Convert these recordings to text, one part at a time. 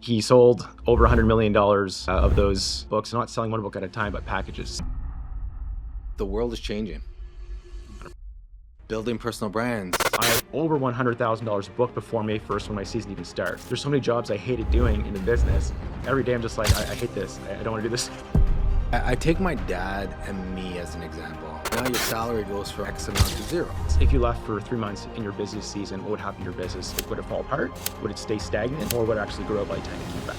He sold over $100 million of those books, not selling one book at a time, but packages. The world is changing. Building personal brands. I have over $100,000 booked before May 1st when my season even starts. There's so many jobs I hated doing in the business. Every day I'm just like, I hate this. I don't want to do this. I take my dad and me as an example. Now your salary goes from X amount to zero. If you left for 3 months in your business season, what would happen to your business? Would it fall apart? Would it stay stagnant? Or would it actually grow by 10 to keep back?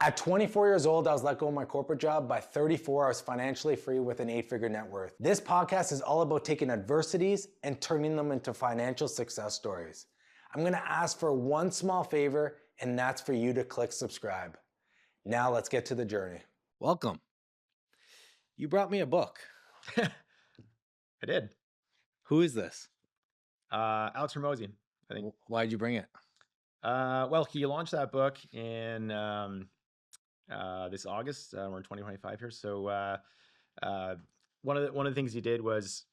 At 24 years old, I was let go of my corporate job. By 34, I was financially free with an 8-figure net worth. This podcast is all about taking adversities and turning them into financial success stories. I'm gonna ask for one small favor, and that's for you to click subscribe. Now let's get to the journey. Welcome. You brought me a book. I did. Who is this? Alex Hormozian, I think. Why'd you bring it? Well, he launched that book in this August. We're in 2025 here. So one of the things he did was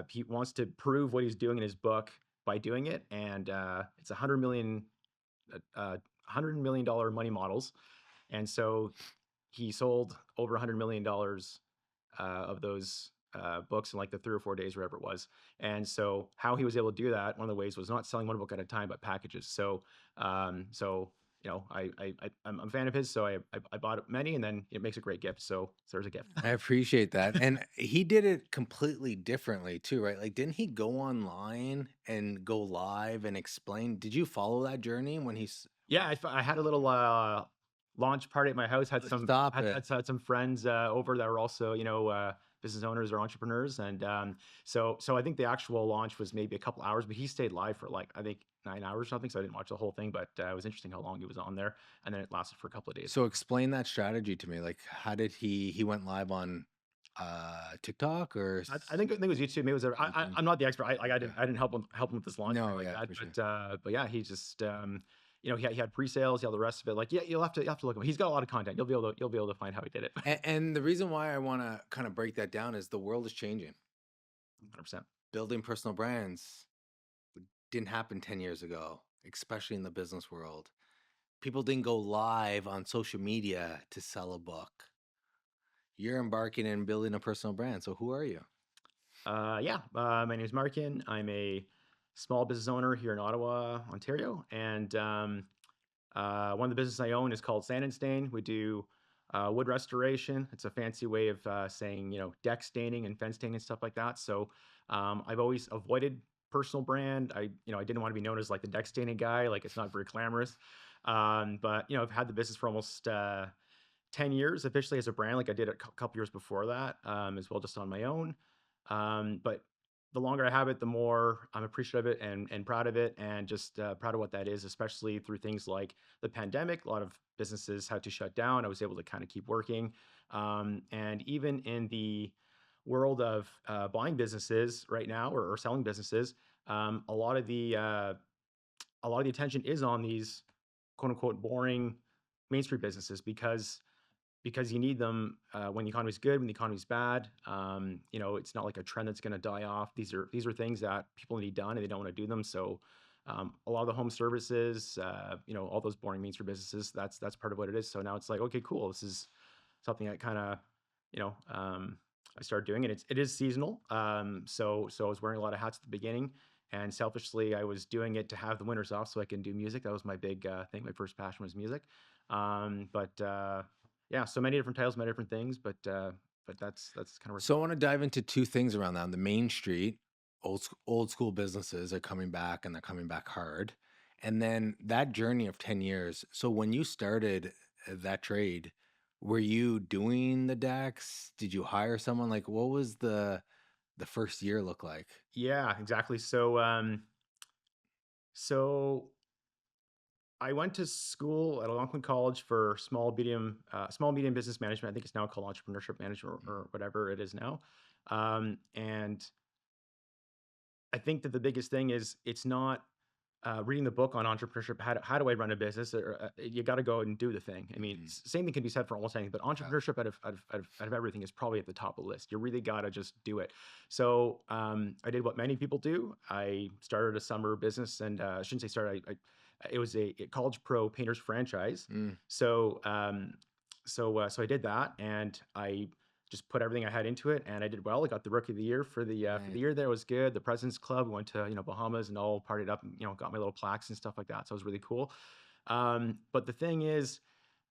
he wants to prove what he's doing in his book by doing it, and it's $100 million money models, and so he sold over $100 million of those books in like the 3 or 4 days, wherever it was. And so how he was able to do that, one of the ways was not selling one book at a time, but packages. So you know, I'm a fan of his, so I bought many, and then it makes a great gift. So there's a gift. I appreciate that. And he did it completely differently too, right? Like, didn't he go online and go live and explain? Did you follow that journey when he's? Yeah, I had a little launch party at my house. Had some had some friends over that were also, you know, business owners or entrepreneurs, and so I think the actual launch was maybe a couple hours, but he stayed live for like, I think, 9 hours or something. So I didn't watch the whole thing, but it was interesting how long he was on there, and then it lasted for a couple of days. So explain that strategy to me. Like, how did he went live on TikTok or? I think it was YouTube. Maybe it was. I'm not the expert. I didn't help him with this launch. No, like yeah, that. But yeah, he just you know, he had pre-sales, he had the rest of it. Like, yeah, you'll have to look at him. He's got a lot of content. You'll be able to find how he did it. And the reason why I want to kind of break that down is the world is changing. 100%. Building personal brands didn't happen 10 years ago, especially in the business world. People didn't go live on social media to sell a book. You're embarking and building a personal brand. So who are you? Yeah, my name is Markian. I'm a small business owner here in Ottawa, Ontario, and one of the businesses I own is called Sand and Stain. We do wood restoration. It's a fancy way of saying, you know, deck staining and fence staining and stuff like that. So I've always avoided personal brand. I didn't want to be known as like the deck staining guy. Like, it's not very glamorous. But you know, I've had the business for almost 10 years officially as a brand. Like, I did a couple years before that as well, just on my own. But the longer I have it, the more I'm appreciative of it and proud of it, and just proud of what that is, especially through things like the pandemic. A lot of businesses had to shut down. I was able to kind of keep working. And even in the world of buying businesses right now, or selling businesses, a lot of the attention is on these quote unquote boring Main Street businesses, because you need them when the economy's good, when the economy's bad. You know, it's not like a trend that's going to die off. These are things that people need done, and they don't want to do them. So a lot of the home services, you know, all those boring Main Street businesses, that's part of what it is. So now it's like, okay, cool. This is something that kind of, you know, I started doing, and it is seasonal. So I was wearing a lot of hats at the beginning, and selfishly, I was doing it to have the winters off so I can do music. That was my big thing. My first passion was music. Yeah, so many different titles, many different things, but that's kind of where. So I want to dive into two things around that. The Main Street, old school businesses are coming back, and they're coming back hard. And then that journey of 10 years. So when you started that trade, were you doing the decks? Did you hire someone? Like, what was the first year look like? Yeah, exactly. So I went to school at Algonquin College for small medium business management. I think it's now called entrepreneurship management, or whatever it is now. And I think that the biggest thing is, it's not reading the book on entrepreneurship. How do I run a business? You got to go and do the thing. I mean, same thing can be said for almost anything, but entrepreneurship out of everything is probably at the top of the list. You really got to just do it. So I did what many people do. I started a summer business, and I shouldn't say started. It was a college pro painters franchise. Mm, So so I did that, and I just put everything I had into it, and I did well. I got the rookie of the year for the nice. year. There was good. The President's Club, we went to Bahamas and all partied up, and got my little plaques and stuff like that. So it was really cool. But the thing is,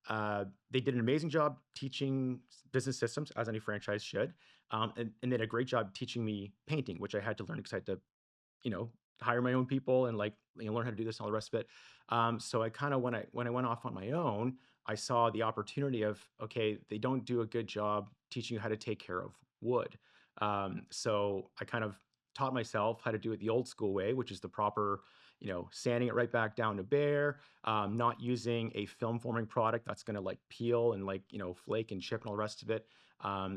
they did an amazing job teaching business systems, as any franchise should, and they did a great job teaching me painting, which I had to learn because I had to you know, hire my own people and like learn how to do this and all the rest of it. So I kind of when I went off on my own, I saw the opportunity of okay, they don't do a good job teaching you how to take care of wood. So I kind of taught myself how to do it the old school way, which is the proper, sanding it right back down to bare, not using a film forming product that's going to like peel and like flake and chip and all the rest of it.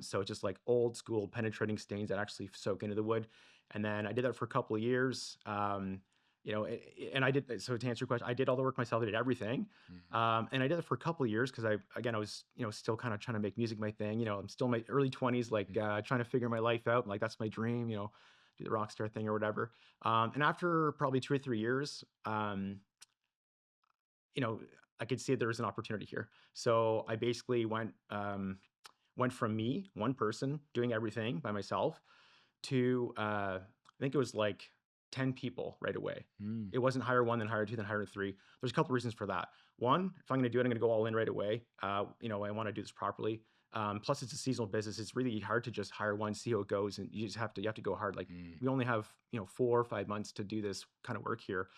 So it's just like old school penetrating stains that actually soak into the wood. And then I did that for a couple of years. And I did, so to answer your question, I did all the work myself. I did everything. Mhm. And I did it for a couple of years because I was, still kind of trying to make music my thing. I'm still in my early 20s, like trying to figure my life out. Like that's my dream, do the rock star thing or whatever. And after probably 2 or 3 years, you know, I could see there was an opportunity here. So I basically went from me, one person doing everything by myself, to I think it was like 10 people right away. Mm, It wasn't hire one, then hire two, then hire three. There's a couple reasons for that. One, if I'm going to do it, I'm going to go all in right away. I want to do this properly. Plus, it's a seasonal business. It's really hard to just hire one, see how it goes, and you have to go hard. Like mm, we only have 4 or 5 months to do this kind of work here.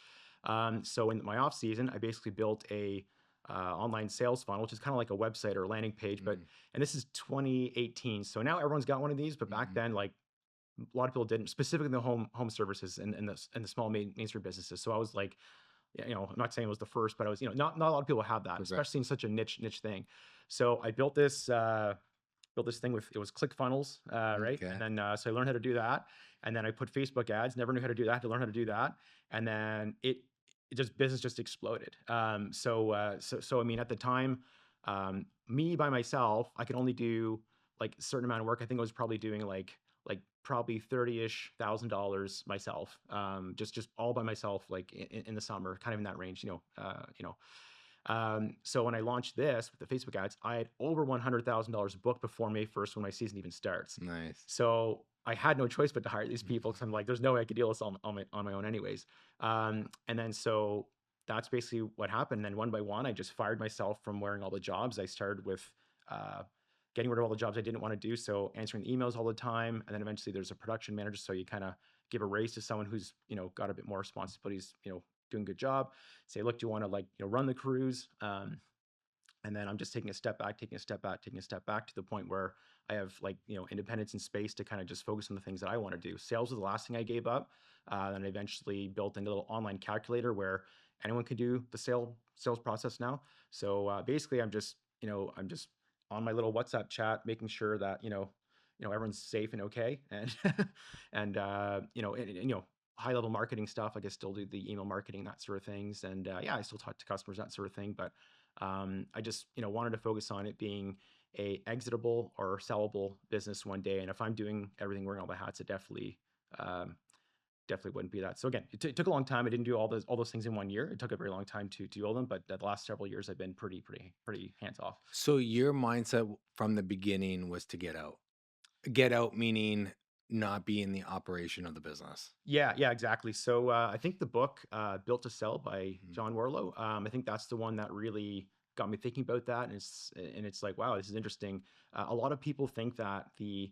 So in my off season, I basically built a online sales funnel, which is kind of like a website or a landing page. But mm, and this is 2018, so now everyone's got one of these. But back mhm. then, like a lot of people didn't, specifically in the home services and the small mainstream businesses. So I was like, yeah, I'm not saying it was the first, but I was, not a lot of people have that, Progress. especially in such a niche thing. So I built this thing with it was ClickFunnels, right? And Okay. then so I learned how to do that, and then I put Facebook ads. Never knew how to do that. Had to learn how to do that, and then it just business just exploded. So I mean, at the time, me by myself, I could only do like a certain amount of work. I think I was probably doing like probably 30-ish thousand dollars myself, just all by myself, like in the summer, kind of in that range, so when I launched this with the Facebook ads, I had over $100,000 booked before May 1st when my season even starts. Nice. So I had no choice but to hire these people because I'm like, there's no way I could deal with this on my own anyways. And then so that's basically what happened. And then one by one, I just fired myself from wearing all the jobs. I started with uh, getting rid of all the jobs I didn't want to do. So answering the emails all the time. And then eventually there's a production manager. So you kind of give a raise to someone who's, got a bit more responsibilities, doing a good job. Say, look, do you want to like, run the cruise? And then I'm just taking a step back, taking a step back, taking a step back to the point where I have like, independence and space to kind of just focus on the things that I want to do. Sales was the last thing I gave up. And I eventually built a little online calculator where anyone can do the sales process now. So basically I'm just on my little WhatsApp chat, making sure that, everyone's safe and okay. And, and, high level marketing stuff. I guess still do the email marketing, that sort of things. And yeah, I still talk to customers, that sort of thing. But I just wanted to focus on it being a exitable or sellable business one day. And if I'm doing everything, wearing all the hats, it um, definitely wouldn't be that. So again, it took a long time. I didn't do all those things in one year. It took a very long time to do all them. But the last several years, I've been pretty hands off. So your mindset from the beginning was to get out. Get out meaning not be in the operation of the business. Yeah, exactly. So I think the book "Built to Sell" by Mm, John Warlow. I think that's the one that really got me thinking about that, and it's like, wow, this is interesting. A lot of people think that the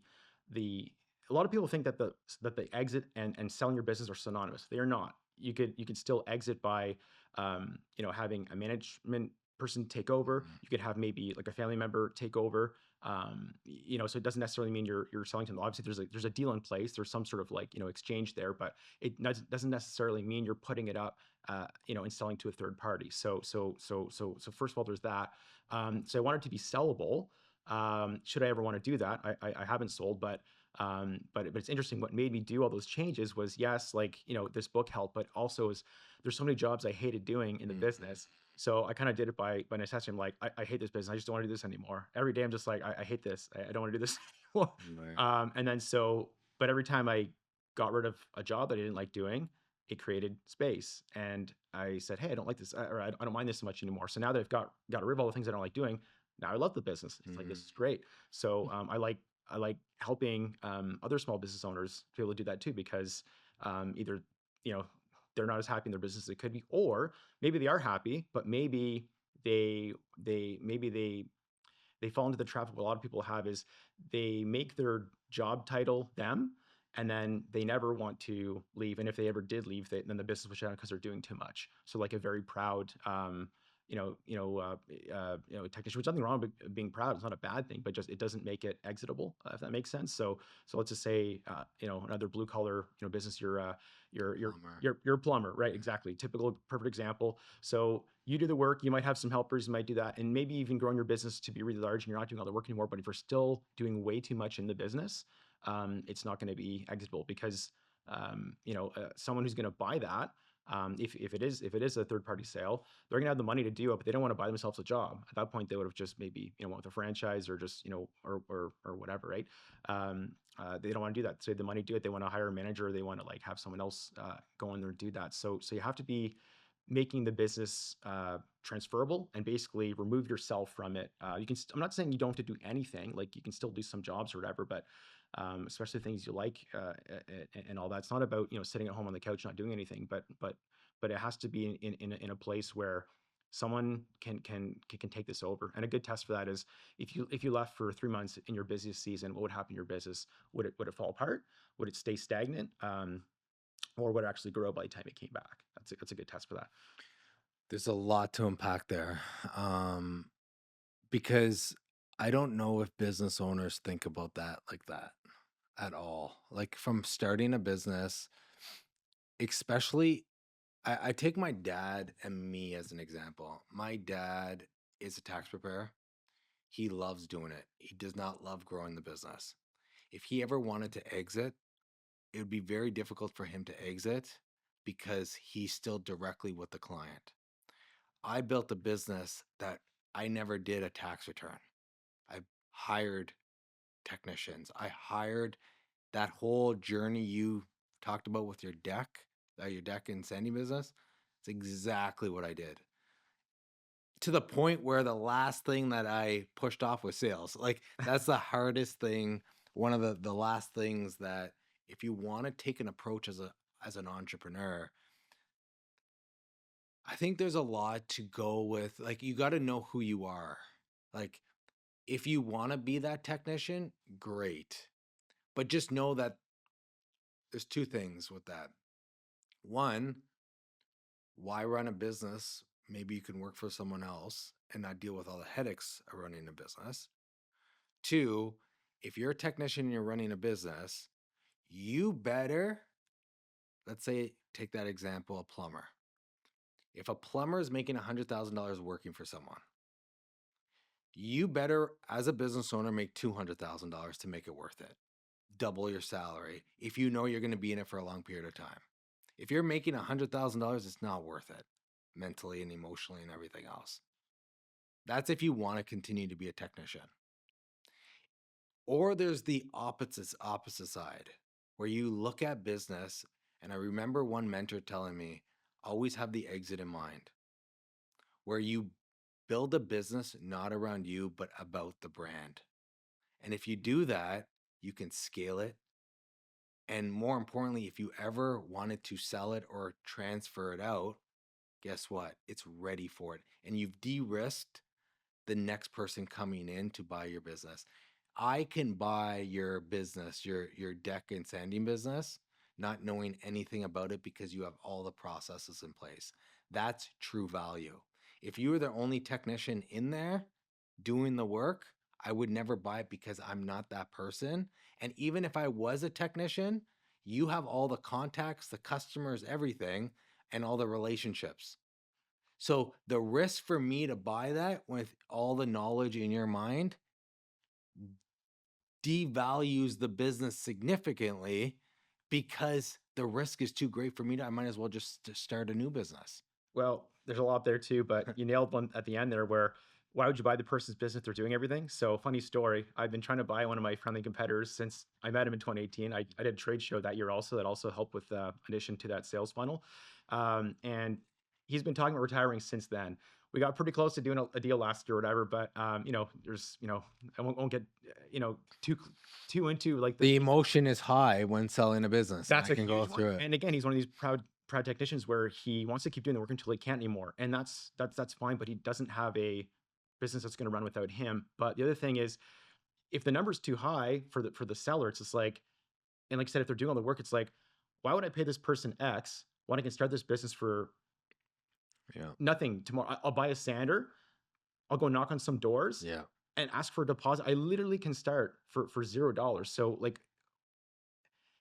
a lot of people think that the exit and selling your business are synonymous. They are not. You could still exit by having a management person take over. mhm, You could have maybe like a family member take over. So it doesn't necessarily mean you're selling to them. Obviously, there's a deal in place. There's some sort of like exchange there, but it doesn't necessarily mean you're putting it up, and selling to a third party. So first of all, there's that. So I want it to be sellable. Should I ever want to do that? I haven't sold, but it's interesting. What made me do all those changes was yes, like this book helped, but also is there's so many jobs I hated doing in the mhm. business. So I kind of did it by necessity. I'm like, I hate this business. I just don't want to do this anymore. Every day I'm just like, I hate this. I don't want to do this anymore. Right. And then but every time I got rid of a job that I didn't like doing, it created space. And I said, hey, I don't like this, or I don't mind this so much anymore. So now that I've got rid of all the things I don't like doing, now I love the business. It's like, this is great. So I like helping other small business owners to be able to do that too, because either, you know, they're not as happy in their business as they could be, or maybe they are happy, but maybe maybe they fall into the trap of what a lot of people have, is they make their job title them, and then they never want to leave. And if they ever did leave, then the business was shut down because they're doing too much. So like a very proud, technician, which nothing wrong with being proud. It's not a bad thing, but just it doesn't make it exitable, if that makes sense. So let's just say, another blue collar, business, you're a plumber, right? Exactly. Typical, perfect example. So you do the work, you might have some helpers, you might do that, and maybe even growing your business to be really large and you're not doing all the work anymore. But if you're still doing way too much in the business, it's not going to be exitable, because someone who's going to buy that, if it is a third party sale, they're going to have the money to do it, but they don't want to buy themselves a job. At that point, they would have just maybe went with a franchise, or just or whatever, right? They don't want to do that. So the money to do it, they want to hire a manager. They want to like have someone else go in there and do that. So you have to be making the business transferable, and basically remove yourself from it. You can. I'm not saying you don't have to do anything. Like, you can still do some jobs or whatever, but especially things you like and all that. It's not about sitting at home on the couch not doing anything, but it has to be in a place where someone can take this over. And a good test for that is, if you left for 3 months in your busiest season, what would happen to your business? Would it fall apart? Would it stay stagnant? Or would it actually grow by the time it came back? That's a good test for that. There's a lot to unpack there, because I don't know if business owners think about that like that at all. Like, from starting a business, especially, I take my dad and me as an example. My dad is a tax preparer. He loves doing it. He does not love growing the business. If he ever wanted to exit, it would be very difficult for him to exit, because he's still directly with the client. I built a business that I never did a tax return. I hired technicians. I hired that whole journey you talked about with your deck and sanding business. It's exactly what I did. To the point where the last thing that I pushed off was sales. Like, that's the hardest thing. One of the last things that, if you want to take an approach as an entrepreneur, I think there's a lot to go with. Like, you got to know who you are. Like, if you want to be that technician, great. But just know that there's two things with that. One, why run a business? Maybe you can work for someone else and not deal with all the headaches of running a business. Two, if you're a technician and you're running a business, you better, let's say, take that example, a plumber. If a plumber is making $100,000 working for someone, you better, as a business owner, make $200,000 to make it worth it. Double your salary if you know you're going to be in it for a long period of time. If you're making $100,000, it's not worth it, mentally and emotionally and everything else. That's if you want to continue to be a technician. Or there's the opposite side, where you look at business, and I remember one mentor telling me, always have the exit in mind, where you build a business not around you, but about the brand. And if you do that, you can scale it. And more importantly, if you ever wanted to sell it or transfer it out, guess what? It's ready for it. And you've de-risked the next person coming in to buy your business. I can buy your business, your deck and sanding business, not knowing anything about it, because you have all the processes in place. That's true value. If you were the only technician in there doing the work, I would never buy it, because I'm not that person. And even if I was a technician, you have all the contacts, the customers, everything, and all the relationships. So the risk for me to buy that with all the knowledge in your mind devalues the business significantly, because the risk is too great for me I might as well just start a new business. Well, there's a lot there too, but you nailed one at the end there, where why would you buy the person's business? They're doing everything. So funny story. I've been trying to buy one of my friendly competitors since I met him in 2018. I did a trade show that year also that also helped with addition to that sales funnel. And he's been talking about retiring since then. We got pretty close to doing a deal last year or whatever, but there's, I won't get, too into like The emotion is high when selling a business. that's I a can go huge one. through it. And again, he's one of these proud technicians where he wants to keep doing the work until he can't anymore. And that's fine, but he doesn't have a business that's going to run without him. But the other thing is, if the number's too high for the seller, it's just like, and like I said, if they're doing all the work, it's like, why would I pay this person X when I can start this business for Yeah. nothing tomorrow? I'll buy a sander, I'll go knock on some doors Yeah. and ask for a deposit. I literally can start for $0. So like,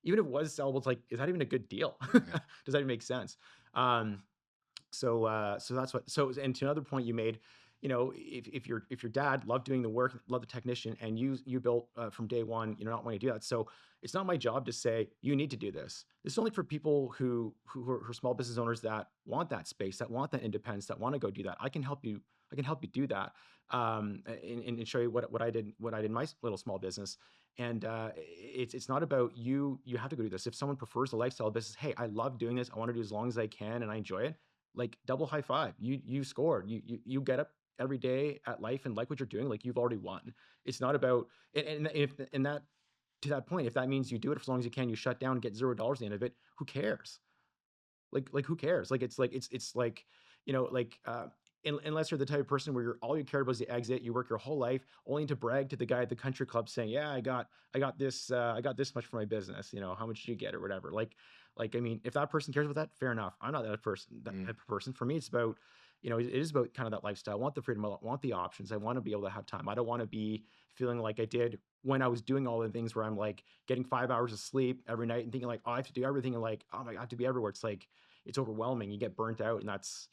even if it was sellable, it's like, is that even a good deal? Yeah. Does that even make sense? So that's what. So, and to another point you made, if your dad loved doing the work, loved the technician, and you built from day one, not wanting to do that. So it's not my job to say you need to do this. This is only for people who are small business owners that want that space, that want that independence, that want to go do that. I can help you. I can help you do that, and show you what I did in my little small business. And it's not about you. You have to go do this. If someone prefers a lifestyle business, hey, I love doing this. I want to do as long as I can, and I enjoy it. Like double high five. You scored. You get up every day at life and like what you're doing. Like you've already won. It's not about and if and that to that point, if that means you do it for as long as you can, you shut down and get $0 at the end of it. Who cares? Like who cares? It's like, unless you're the type of person where all you care about is the exit, you work your whole life only to brag to the guy at the country club saying, yeah, I got this much for my business, how much did you get or whatever. I mean, if that person cares about that, fair enough. I'm not that person, that type of person. For me, it's about, it is about kind of that lifestyle. I want the freedom, I want the options, I want to be able to have time. I don't want to be feeling like I did when I was doing all the things where I'm like getting 5 hours of sleep every night and thinking like, oh, I have to do everything, and like, oh my God, I have to be everywhere. It's like, it's overwhelming. You get burnt out, and that's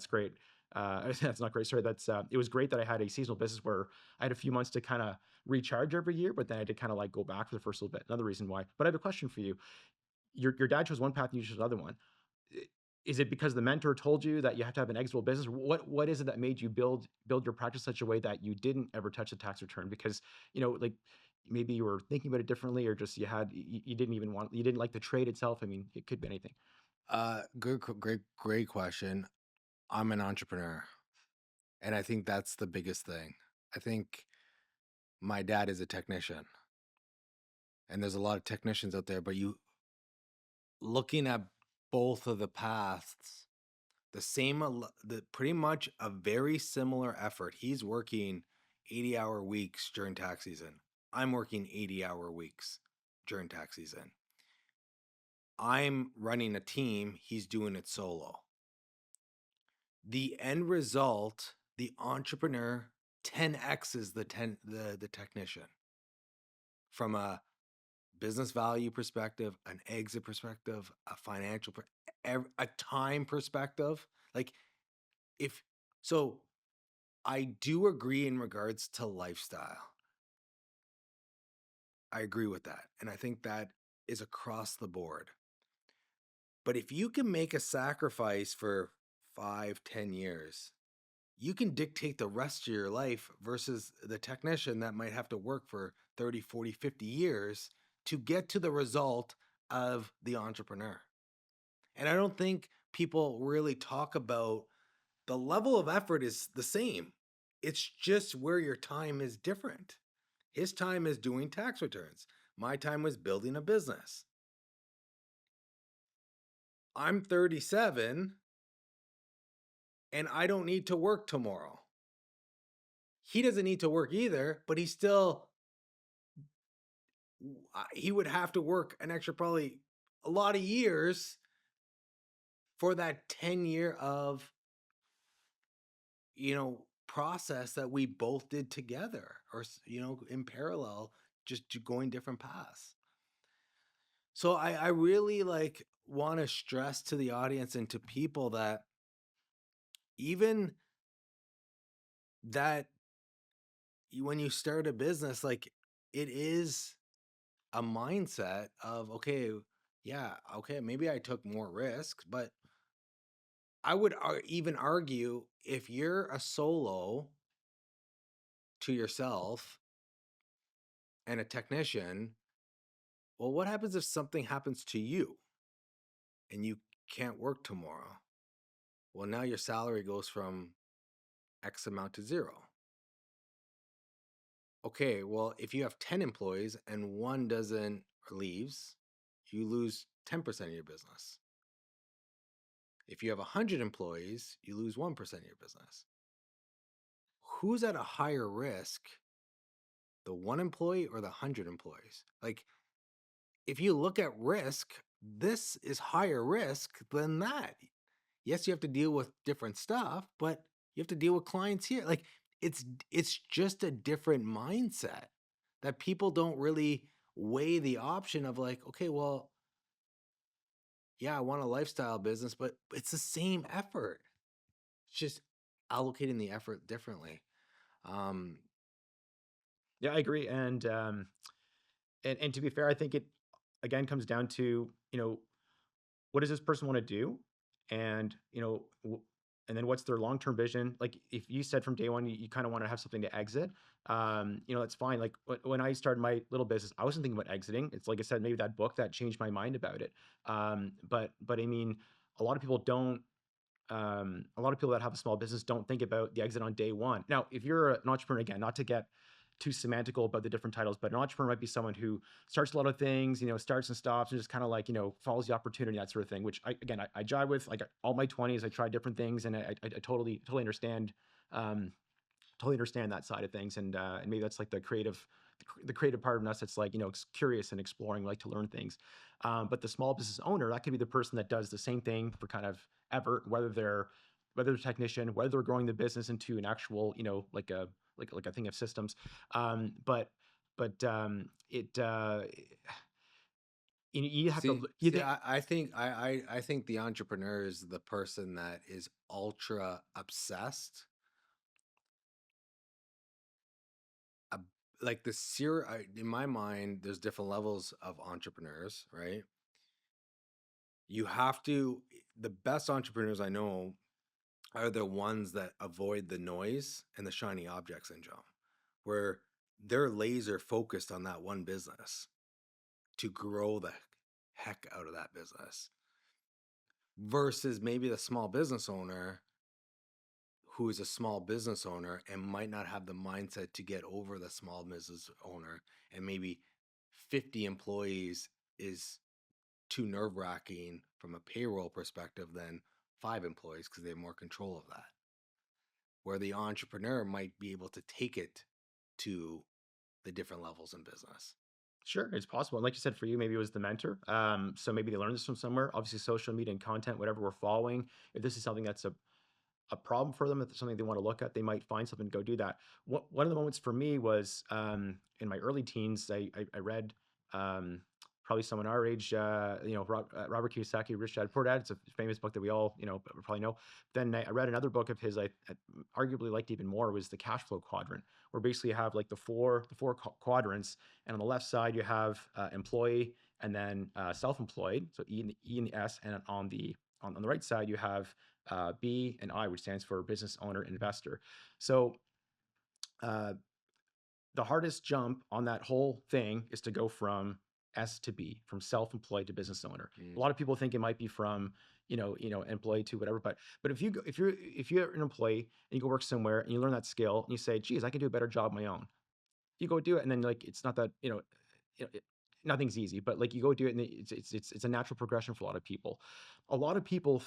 great. That's not great. Sorry. It was great that I had a seasonal business where I had a few months to kind of recharge every year, but then I had to kind of like go back for the first little bit. Another reason why. But I have a question for you. Your dad chose one path and you chose another one. Is it because the mentor told you that you have to have an exitable business? What is it that made you build your practice such a way that you didn't ever touch the tax return? Because, like maybe you were thinking about it differently, or just you didn't like the trade itself. I mean, it could be anything. Great question. I'm an entrepreneur, and I think that's the biggest thing. I think my dad is a technician, and there's a lot of technicians out there, but you looking at both of the paths, pretty much a very similar effort. He's working 80-hour weeks during tax season. I'm working 80-hour weeks during tax season. I'm running a team. He's doing it solo. The end result, the entrepreneur 10x's the technician from a business value perspective, an exit perspective, a financial, a time perspective. Like I do agree in regards to lifestyle. I agree with that. And I think that is across the board. But if you can make a sacrifice for 5-10 years, you can dictate the rest of your life versus the technician that might have to work for 30, 40, 50 years to get to the result of the entrepreneur. And I don't think people really talk about the level of effort is the same. It's just where your time is different. His time is doing tax returns. My time was building a business. I'm 37 and I don't need to work tomorrow. He doesn't need to work either, but he would have to work an extra probably a lot of years for that 10-year of, process that we both did together or, in parallel, just going different paths. So I really want to stress to the audience and to people that even that when you start a business, it is a mindset of, okay, maybe I took more risks, but I would even argue if you're a solo to yourself and a technician, well, what happens if something happens to you and you can't work tomorrow? Well, now your salary goes from X amount to zero. Okay, well, if you have 10 employees and one doesn't or leaves, you lose 10% of your business. If you have 100 employees, you lose 1% of your business. Who's at a higher risk, the one employee or the 100 employees? Like, if you look at risk, this is higher risk than that. Yes, you have to deal with different stuff, but you have to deal with clients here. Like, it's just a different mindset that people don't really weigh the option of like, okay, well, yeah, I want a lifestyle business, but it's the same effort. It's just allocating the effort differently. Um, Yeah, I agree. And to be fair, I think it again comes down to, what does this person want to do? And, and then what's their long-term vision? Like if you said from day one, you kind of want to have something to exit, that's fine. Like when I started my little business, I wasn't thinking about exiting. It's like I said, maybe that book that changed my mind about it. But I mean, a lot of people don't, a lot of people that have a small business don't think about the exit on day one. Now, if you're an entrepreneur, again, not to get too semantical about the different titles, but an entrepreneur might be someone who starts a lot of things, starts and stops and just kind of like, follows the opportunity, that sort of thing, which I jive with. Like all my 20s, I tried different things, and I totally understand, that side of things. And maybe that's like the creative part of us that's like, curious and exploring, like to learn things. But the small business owner, that could be the person that does the same thing for kind of ever, whether they're a technician, whether they're growing the business into an actual, like a thing of systems. It you have to you think I think the entrepreneur is the person that is ultra obsessed. Like in my mind, there's different levels of entrepreneurs, right? The best entrepreneurs I know are the ones that avoid the noise and the shiny object syndrome, where they're laser focused on that one business to grow the heck out of that business, versus maybe the small business owner who is a small business owner and might not have the mindset to get over the small business owner, and maybe 50 employees is too nerve-wracking from a payroll perspective than 5 employees because they have more control of that. Where the entrepreneur might be able to take it to the different levels in business. Sure, it's possible. And like you said, for you, maybe it was the mentor. So maybe they learned this from somewhere. Obviously, social media and content, whatever we're following, if this is something that's a problem for them, if it's something they want to look at, they might find something to go do that. One of the moments for me was in my early teens. I read probably someone our age, Robert Kiyosaki, Rich Dad Poor Dad. It's a famous book that we all probably know. Then I read another book of his I arguably liked even more, was the Cash Flow Quadrant, where basically you have like the four quadrants, and on the left side you have employee, and then self-employed, so E and the S, and on the right side you have B and I, which stands for business owner investor. So the hardest jump on that whole thing is to go from S to B, from self-employed to business owner. A lot of people think it might be from employee to whatever, but if you're an employee and you go work somewhere and you learn that skill and you say, geez, I can do a better job on my own. You go do it, and then like it's not that nothing's easy, but like you go do it, and it's a natural progression for a lot of people. A lot of people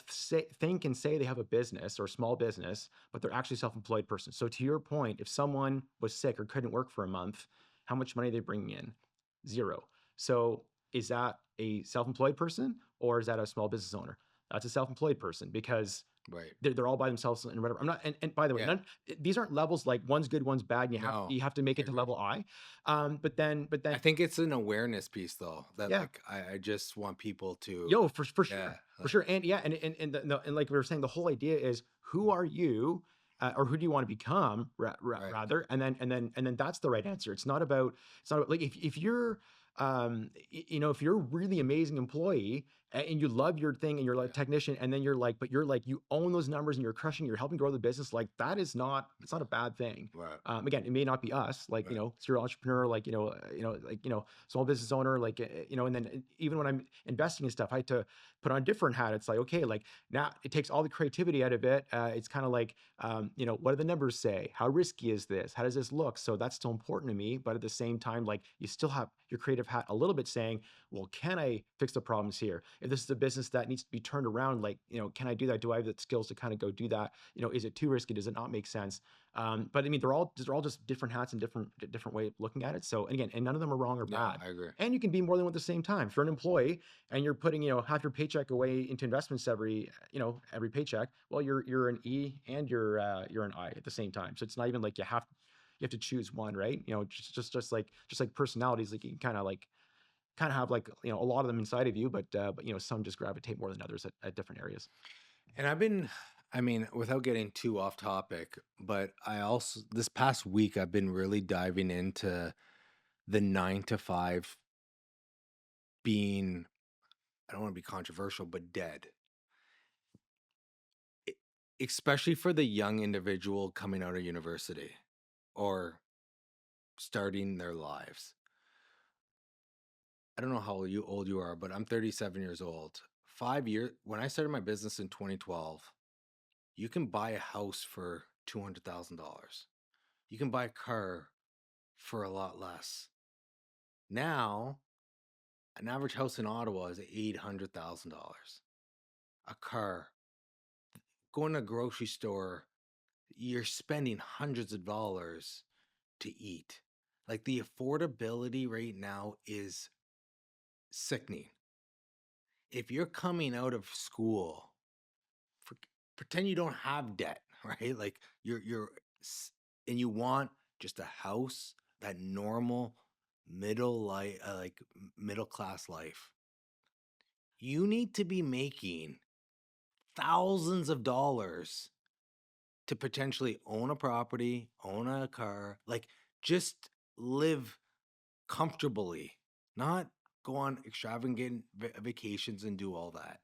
think and say they have a business or a small business, but they're actually a self-employed person. So to your point, if someone was sick or couldn't work for a month, how much money are they bringing in? Zero. So is that a self-employed person, or is that a small business owner? That's a self-employed person, because Right. they're all by themselves and whatever. I'm not, and by the way, these aren't levels like one's good, one's bad, and you have to make it to level I. But then I think it's an awareness piece though, that Yeah. like I just want people to for sure, for sure. And and like we were saying, the whole idea is, who are you, or who do you want to become, rather, and then that's the right answer. It's not about like if you're if you're a really amazing employee and you love your thing and you're like a technician, and then you're like, but you're like, you own those numbers and you're crushing, you're helping grow the business. Like that is not, it's not a bad thing. Right. Again, it may not be us, like, Right. serial entrepreneur, like, like, small business owner, like, and then even when I'm investing in stuff, I had to put on a different hat. It's like, okay, like now it takes all the creativity out of it. It's kind of like, what do the numbers say? How risky is this? How does this look? So that's still important to me. But at the same time, like you still have your creative hat a little bit saying, well, can I fix the problems here? If this is a business that needs to be turned around, like, can I do that? Do I have the skills to kind of go do that? Is it too risky? Does it not make sense? But I mean, they're all just different hats and different way of looking at it. So, and again, and none of them are wrong or Yeah, bad. I agree. And you can be more than one at the same time. If you're an employee and you're putting, half your paycheck away into investments every paycheck, well, you're an E and you're an I at the same time. So it's not even like you have to choose one, right? Just like personalities, like you can kind of have like, a lot of them inside of you, but some just gravitate more than others at different areas. And I mean, without getting too off topic, but I also, this past week, I've been really diving into the 9 to 5 being, I don't want to be controversial, but dead. Especially for the young individual coming out of university or starting their lives. I don't know how old you are, but I'm 37 years old. 5 years, when I started my business in 2012, you can buy a house for $200,000. You can buy a car for a lot less. Now, an average house in Ottawa is $800,000. A car, going to a grocery store, you're spending hundreds of dollars to eat. Like the affordability right now is sickening. If you're coming out of school, pretend you don't have debt, right? Like and you want just a house, that normal middle class life. You need to be making thousands of dollars to potentially own a property, own a car, like just live comfortably, not go on extravagant vacations and do all that.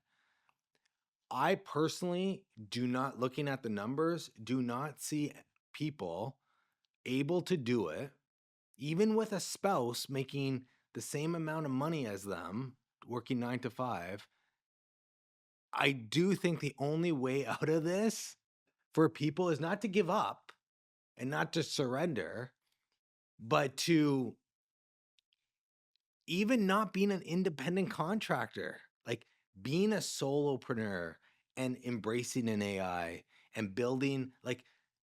I personally do not, looking at the numbers, do not see people able to do it, even with a spouse making the same amount of money as them, working 9 to 5. I do think the only way out of this for people is not to give up and not to surrender, but to even not being an independent contractor, like being a solopreneur and embracing an AI and building, like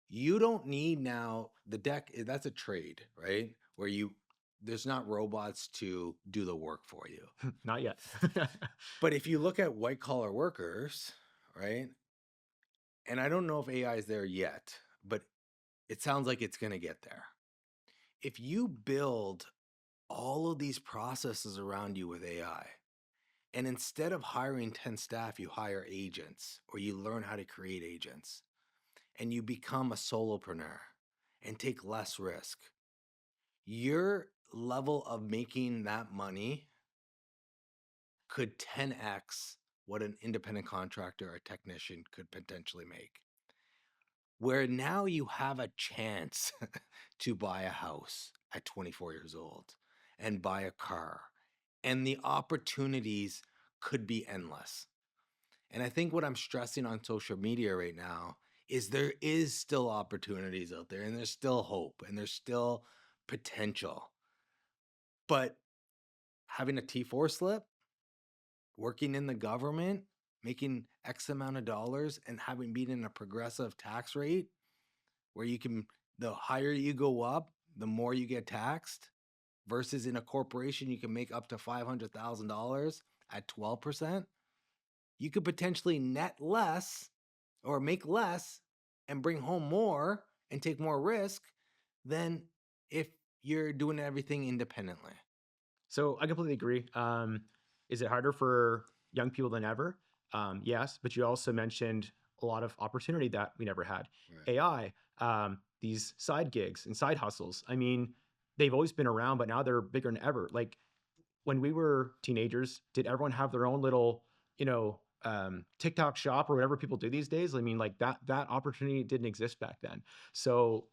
you don't need now the deck. That's a trade, right? Where there's not robots to do the work for you. Not yet. But if you look at white collar workers, right? And I don't know if AI is there yet, but it sounds like it's going to get there. If you build all of these processes around you with AI, and instead of hiring 10 staff, you hire agents or you learn how to create agents and you become a solopreneur and take less risk, your level of making that money could 10x what an independent contractor or technician could potentially make. Where now you have a chance to buy a house at 24 years old and buy a car, and the opportunities could be endless. And I think what I'm stressing on social media right now is there is still opportunities out there, and there's still hope, and there's still potential. But having a T4 slip, working in the government, making X amount of dollars, and having been in a progressive tax rate where the higher you go up, the more you get taxed, versus in a corporation, you can make up to $500,000 at 12%. You could potentially net less or make less and bring home more and take more risk than if you're doing everything independently. So I completely agree. Is it harder for young people than ever? Yes, but you also mentioned a lot of opportunity that we never had. Right. AI, these side gigs and side hustles. I mean, they've always been around, but now they're bigger than ever. Like when we were teenagers, did everyone have their own little TikTok shop or whatever people do these days. I mean, like that opportunity didn't exist back then. So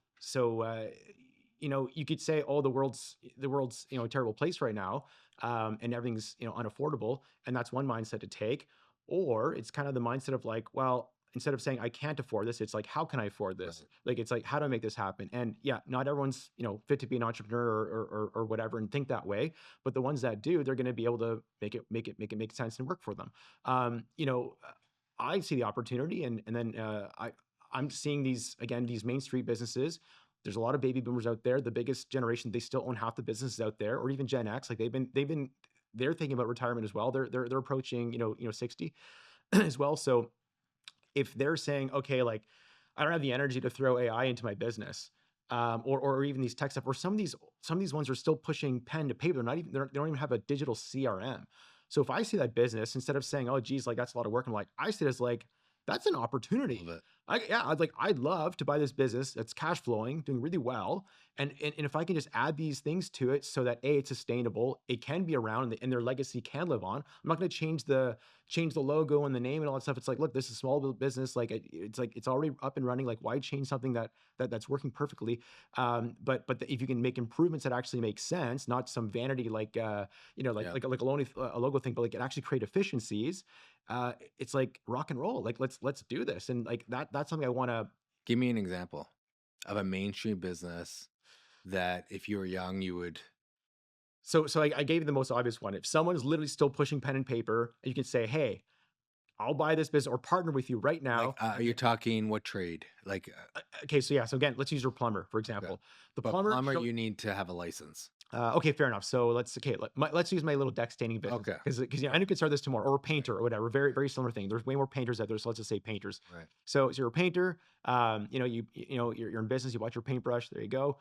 you could say, oh, the world's a terrible place right now, and everything's unaffordable, and that's one mindset to take. Or it's kind of the mindset of like, well, instead of saying I can't afford this, it's like, how can I afford this? Right. Like, it's like, how do I make this happen? And yeah, not everyone's fit to be an entrepreneur or whatever and think that way, but the ones that do, they're going to be able to make sense and work for them. um you know I see the opportunity, and then I'm seeing these Main Street businesses. There's a lot of baby boomers out there, the biggest generation. They still own half the businesses out there, or even Gen X. Like they're thinking about retirement as well. They're approaching 60 as well. So if they're saying, okay, like I don't have the energy to throw AI into my business, or even these tech stuff, or some of these ones are still pushing pen to paper. They don't even have a digital CRM. So if I see that business, instead of saying, oh geez, like that's a lot of work, I'm like, I see it as like, that's an opportunity. Love it. I'd love to buy this business that's cash flowing, doing really well, and if I can just add these things to it so that it's sustainable, it can be around, and their legacy can live on. I'm not going to change the logo and the name and all that stuff. It's like, look, this is small business. Like it's like it's already up and running. Like why change something that's working perfectly? But if you can make improvements that actually make sense, not some vanity like Yeah. a logo thing, but like it actually create efficiencies. It's like rock and roll. Like let's do this, and like that's something I want to. Give me an example of a mainstream business that if you were young, you would So I gave you the most obvious one. If someone is literally still pushing pen and paper, you can say, hey, I'll buy this business or partner with you right like. now. You're talking what trade? Like, Okay, so yeah, so again, let's use your plumber for okay, example. The but plumber, plumber, you need to have a license. okay, fair enough. So let's use my little deck staining business, Okay. because I know you could start this tomorrow, or a painter or whatever. Very very similar thing. There's way more painters out there, so let's just say painters. Right. So you're a painter. You're in business. You bought your paintbrush. There you go.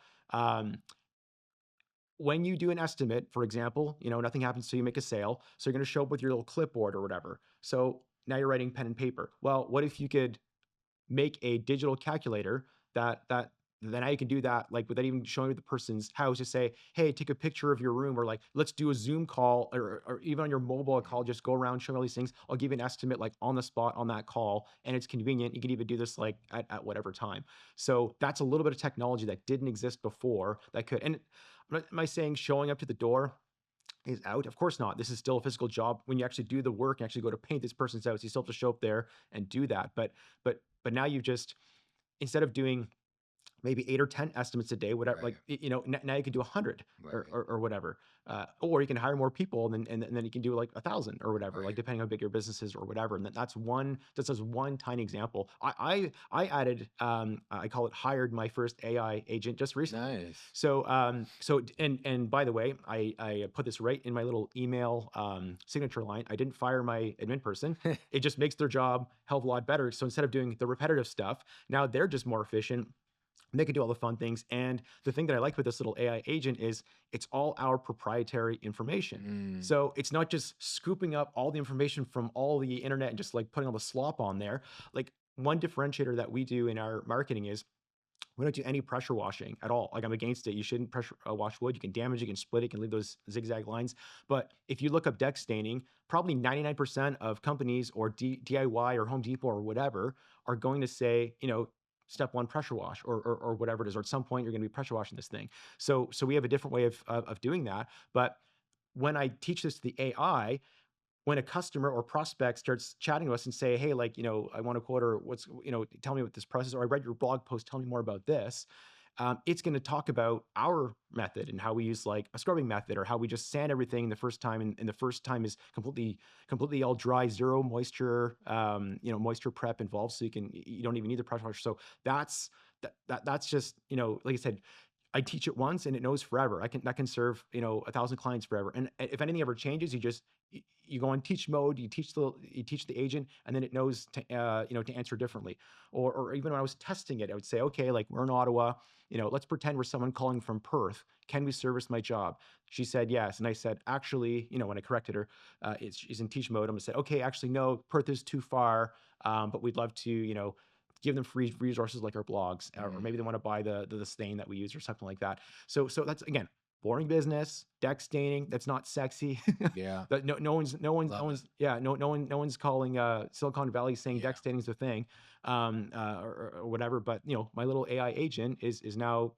When you do an estimate, for example, nothing happens till you make a sale. So you're going to show up with your little clipboard or whatever. So now you're writing pen and paper. Well, what if you could make a digital calculator that then now you can do that like without even showing the person's house, to say, hey, take a picture of your room, or like let's do a Zoom call, or even on your mobile call, just go around showing all these things. I'll give you an estimate like on the spot on that call, and it's convenient. You can even do this like at whatever time. So that's a little bit of technology that didn't exist before that could. And am I saying showing up to the door is out? Of course not. This is still a physical job. When you actually do the work and actually go to paint this person's house, you still have to show up there and do that. But now you've just, instead of doing maybe 8 or 10 estimates a day, whatever, Right. like, now you can do 100 or, Right. or whatever. Or you can hire more people, and then you can do like 1,000 or whatever, like Right. depending how big your business is or whatever. And that's just one tiny example. I added, I call it, hired my first AI agent just recently. Nice. And by the way, I put this right in my little email signature line. I didn't fire my admin person. It just makes their job a hell of a lot better. So instead of doing the repetitive stuff, now they're just more efficient. They can do all the fun things. And the thing that I like with this little AI agent is it's all our proprietary information. Mm. So it's not just scooping up all the information from all the internet and just like putting all the slop on there. Like, one differentiator that we do in our marketing is we don't do any pressure washing at all. Like, I'm against it. You shouldn't pressure wash wood. You can damage it, you can split it, you can leave those zigzag lines. But if you look up deck staining, probably 99% of companies or DIY or Home Depot or whatever are going to say, step one, pressure wash, or whatever it is. Or at some point, you're going to be pressure washing this thing. So we have a different way of doing that. But when I teach this to the AI, when a customer or prospect starts chatting to us and say, hey, like, I want a quote, or tell me what this process, or I read your blog post, tell me more about this. It's going to talk about our method and how we use like a scrubbing method, or how we just sand everything the first time. And the first time is completely all dry, zero moisture, moisture prep involved. So you don't even need the pressure washer. So that's just, like I said, I teach it once and it knows forever. That can serve 1,000 clients forever. And if anything ever changes, you go on teach mode. You teach the agent, and then it knows to answer differently. Or even when I was testing it, I would say, okay, like, we're in Ottawa. Let's pretend we're someone calling from Perth. Can we service my job? She said yes, and I said, actually, when I corrected her, she's in teach mode. I'm gonna say, okay, actually no, Perth is too far, but we'd love to give them free resources like our blogs, or Mm. maybe they want to buy the stain that we use or something like that. So that's, again, boring business, deck staining. That's not sexy. Yeah. That Love it. no one's calling Silicon Valley saying Yeah. deck staining is a thing, or whatever. But my little AI agent is now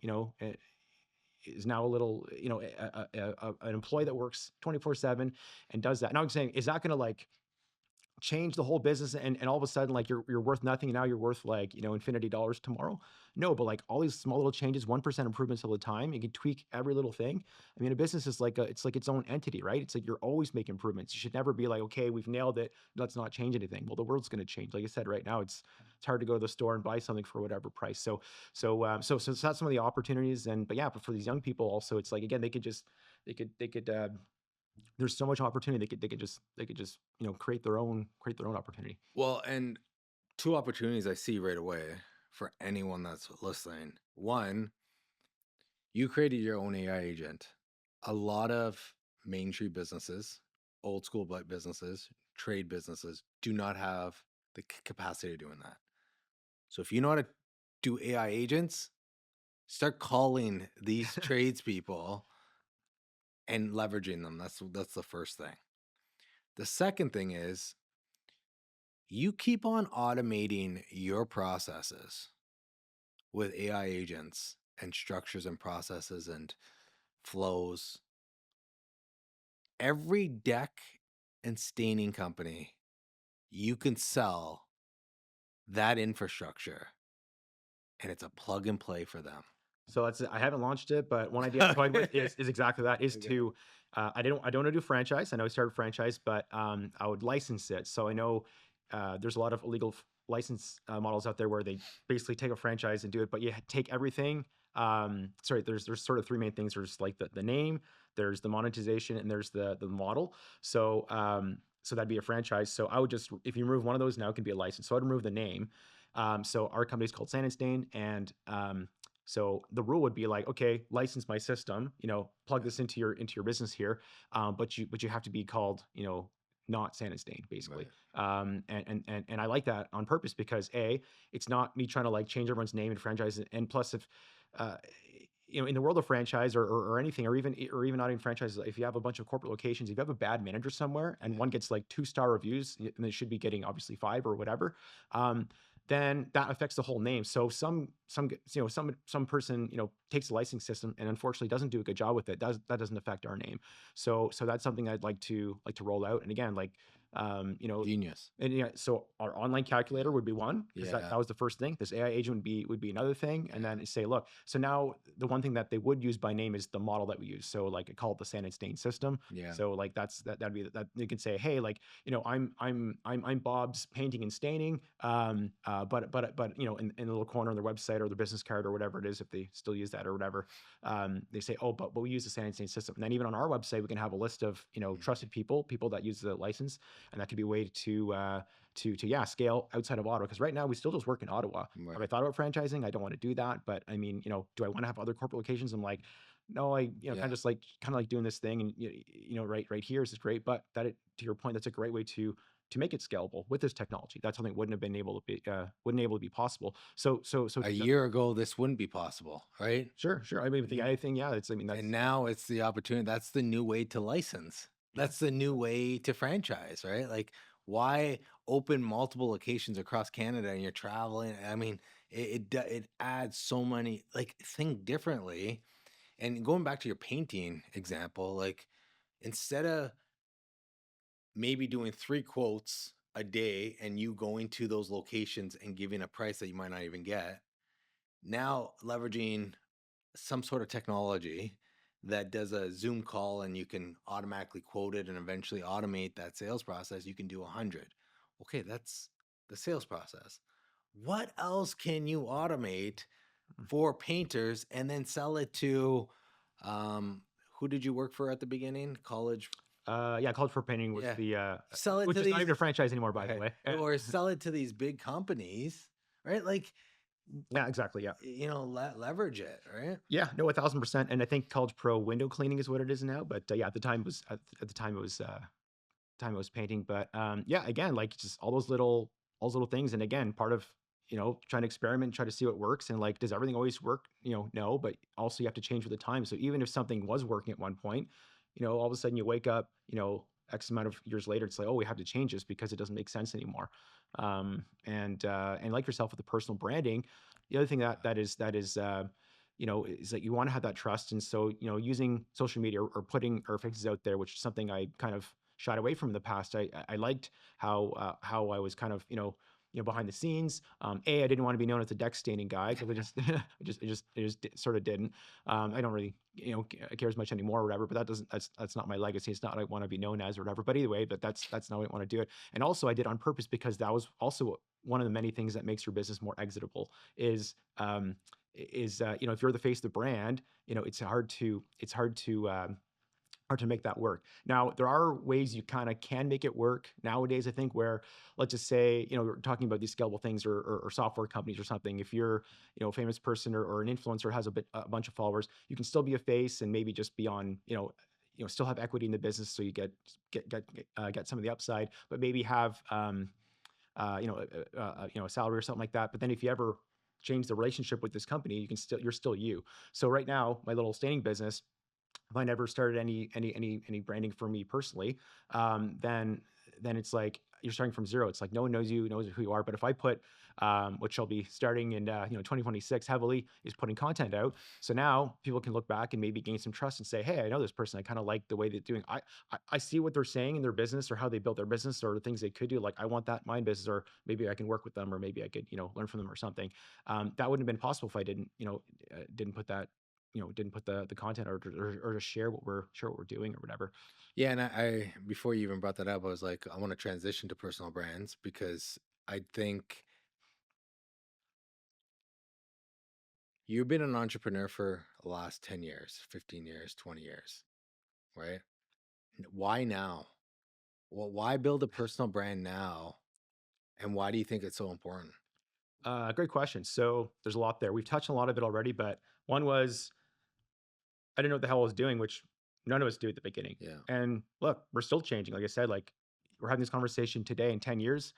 is now a little an employee that works 24/7 and does that. Now I'm saying, is that going to like change the whole business and all of a sudden like you're worth nothing and now you're worth like infinity dollars tomorrow? No, but like all these small little changes, 1% improvements all the time, you can tweak every little thing. I mean, a business is like it's like its own entity, right? It's like you're always making improvements. You should never be like, okay, we've nailed it, let's not change anything. Well, the world's going to change. Like I said, right now it's hard to go to the store and buy something for whatever price. So that's some of the opportunities. And but yeah, but for these young people also, it's like, again, they could there's so much opportunity. They could just create their own opportunity. Well, and two opportunities I see right away for anyone that's listening. One, you created your own AI agent. A lot of mainstream businesses, old school businesses, trade businesses do not have the capacity of doing that. So if you know how to do AI agents, start calling these tradespeople and leveraging them. That's the first thing. The second thing is you keep on automating your processes with AI agents and structures and processes and flows. Every deck and staining company, you can sell that infrastructure and it's a plug and play for them. So that's it. I haven't launched it, but one idea I'm toying with Okay. is exactly that. Is Okay. to I don't want to do franchise. I know I started franchise, but I would license it. So I know there's a lot of illegal license models out there where they basically take a franchise and do it, but you take everything. Sorry, there's sort of three main things. There's like the name, there's the monetization, and there's the model. So that'd be a franchise. So I would just, if you remove one of those now, it can be a license. So I'd remove the name. So our company is called Sand and Stain, and so the rule would be like, okay, license my system, plug this into your business here, but you have to be called, not Sand and Stain, basically. Right. And I like that on purpose because it's not me trying to like change everyone's name and franchise it. And plus, if uh, in the world of franchise or anything, or even not in franchises, if you have a bunch of corporate locations, if you have a bad manager somewhere and Yeah. one gets like 2-star reviews and they should be getting obviously 5 or whatever, then that affects the whole name. So some person takes the licensing system and unfortunately doesn't do a good job with it. That doesn't affect our name. So that's something I'd like to roll out. And again, like Genius. and yeah, so our online calculator would be one, because Yeah. that was the first thing. This AI agent would be another thing, and then say, look, so now the one thing that they would use by name is the model that we use. So like I call it the Sand and Stain system. Yeah. So like that'd be that you can say, hey, like I'm Bob's painting and staining, but in the little corner on their website or their business card or whatever it is, if they still use that or whatever, they say, oh, but we use the Sand and Stain system. And then even on our website, we can have a list of trusted people that use the license, and that could be a way to scale outside of Ottawa, because right now we still just work in Ottawa. Right. Have I thought about franchising? I don't want to do that, but I mean, do I want to have other corporate locations? I'm like, no, I kind of like doing this thing, and right here is great, but to your point, that's a great way to make it scalable with this technology. That's something wouldn't able to be possible. So A year ago, this wouldn't be possible, right? sure. I mean, with the AI thing, yeah, that's And now it's the opportunity. That's the new way to license. That's the new way to franchise, right? Like, why open multiple locations across Canada and you're traveling? I mean, it adds so many, like, think differently. And going back to your painting example, like, instead of maybe doing 3 quotes a day and you going to those locations and giving a price that you might not even get, now leveraging some sort of technology that does a Zoom call and you can automatically quote it and eventually automate that sales process, you can do 100. Okay, that's the sales process. What else can you automate for painters and then sell it to who did you work for at the beginning? College? College for painting was Yeah. Sell it which to is not these, even a franchise anymore, by the right, way. or sell it to these big companies, right? Like, Yeah, exactly. Yeah. leverage it, right? Yeah, no, 1,000%. And I think College Pro window cleaning is what it is now. But yeah, at the time it was painting. But yeah, again, like just all those little things. And again, part of trying to experiment, try to see what works. And like, does everything always work? No, but also you have to change with the time. So even if something was working at one point, all of a sudden you wake up, X amount of years later, it's like, oh, we have to change this because it doesn't make sense anymore. And like yourself with the personal branding, the other thing is that you want to have that trust. And so, using social media or putting our faces out there, which is something I kind of shied away from in the past. I liked how I was kind of, behind the scenes. I didn't want to be known as the deck staining guy because it just sort of didn't. I don't really, care as much anymore or whatever, but that's not my legacy. It's not what I want to be known as or whatever. But either way, but that's not what I want to do it. And also I did on purpose because that was also one of the many things that makes your business more exitable is, if you're the face of the brand, it's hard to make that work. Now, there are ways you kind of can make it work nowadays, I think, where let's just say, we're talking about these scalable things or software companies or something. If you're, a famous person or an influencer has a bunch of followers, you can still be a face and maybe just be on, still have equity in the business. So you get some of the upside, but maybe have, a salary or something like that. But then if you ever change the relationship with this company, you're still you. So right now, my little staining business, if I never started any branding for me personally, then it's like you're starting from zero. It's like no one knows you, knows who you are. But if I put, which shall be starting in 2026 heavily, is putting content out. So now people can look back and maybe gain some trust and say, hey, I know this person. I kind of like the way they're doing. I see what they're saying in their business or how they built their business or the things they could do. Like I want that in my business, or maybe I can work with them, or maybe I could learn from them or something. That wouldn't have been possible if I didn't put that didn't put the content or just share what we're doing or whatever. Yeah, and I before you even brought that up, I was like, I want to transition to personal brands because I think you've been an entrepreneur for the last 10 years, 15 years, 20 years, right? Why now? Well, why build a personal brand now? And why do you think it's so important? Great question. So there's a lot there. We've touched on a lot of it already, but one was I didn't know what the hell I was doing, which none of us do at the beginning. Yeah. And look, we're still changing. Like I said, like we're having this conversation today. In 10 years,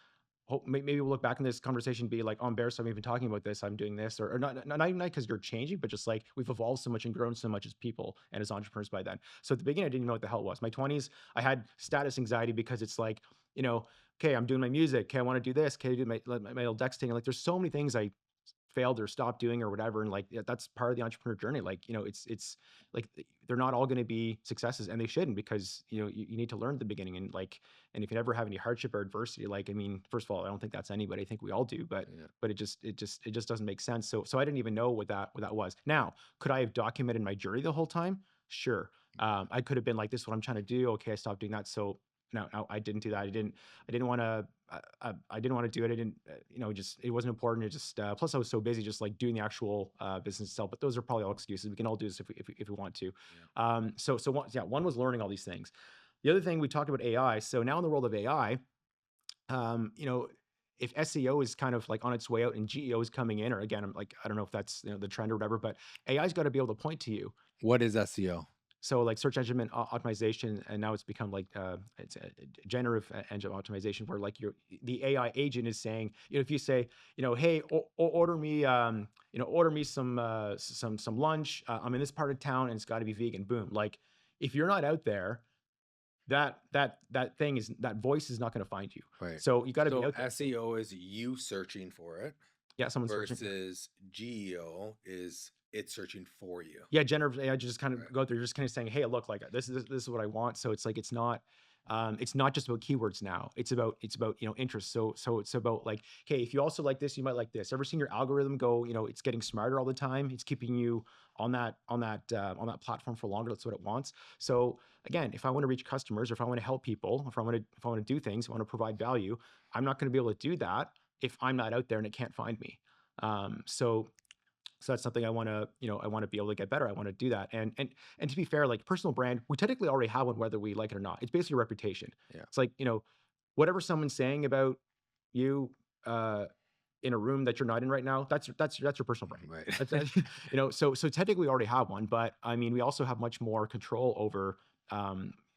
maybe we'll look back in this conversation and be like, oh, I'm embarrassed I'm even talking about this. I'm doing this, or not even because you're changing, but just like we've evolved so much and grown so much as people and as entrepreneurs by then. So at the beginning, I didn't know what the hell it was. My 20s, I had status anxiety because it's like, okay, I'm doing my music. Okay, I want to do this. Okay, I do my little deck thing. Like there's so many things I failed or stopped doing or whatever, and like that's part of the entrepreneur journey. Like it's like they're not all going to be successes, and they shouldn't, because you need to learn at the beginning. And like, and if you never have any hardship or adversity, like, I mean, first of all, I don't think that's anybody. I think we all do, but Yeah. it just doesn't make sense. So I didn't even know what that was. Now, could I have documented my journey the whole time? Sure. I could have been like, this is what I'm trying to do. Okay, I stopped doing that. So no, I didn't do that. I didn't want to. I didn't want to do it. I didn't, just it wasn't important. It just plus I was so busy just like doing the actual business itself. But those are probably all excuses. We can all do this if we want to. One was learning all these things. The other thing, we talked about AI. So now in the world of AI, if SEO is kind of like on its way out and GEO is coming in, or again, I'm like, I don't know if that's the trend or whatever, but AI's got to be able to point to you. What is SEO? So like search engine optimization, and now it's become like it's a generative engine optimization, where like the AI agent is saying, if you say, hey, order me, order me some lunch. I'm in this part of town and it's got to be vegan. Boom. Like if you're not out there, that voice is not going to find you. Right. So you got to be So out there. SEO is you searching for it Yeah, someone's searching. versus GEO is it's searching for you. Yeah, generative AI just kind of Right. go through, just kind of saying, hey, look, like this is what I want. So it's like it's not just about keywords now. It's about interest. So it's about like, okay, if you also like this, you might like this. Ever seen your algorithm go? It's getting smarter all the time. It's keeping you on that platform for longer. That's what it wants. So again, if I want to reach customers, or if I want to help people, if I want to do things, I want to provide value, I'm not going to be able to do that if I'm not out there and it can't find me. So that's something I want to be able to get better. I want to do that. And to be fair, like personal brand, we technically already have one, whether we like it or not. It's basically a reputation. Yeah. It's like, whatever someone's saying about you in a room that you're not in right now, that's your personal brand. Right. So technically we already have one, but I mean, we also have much more control over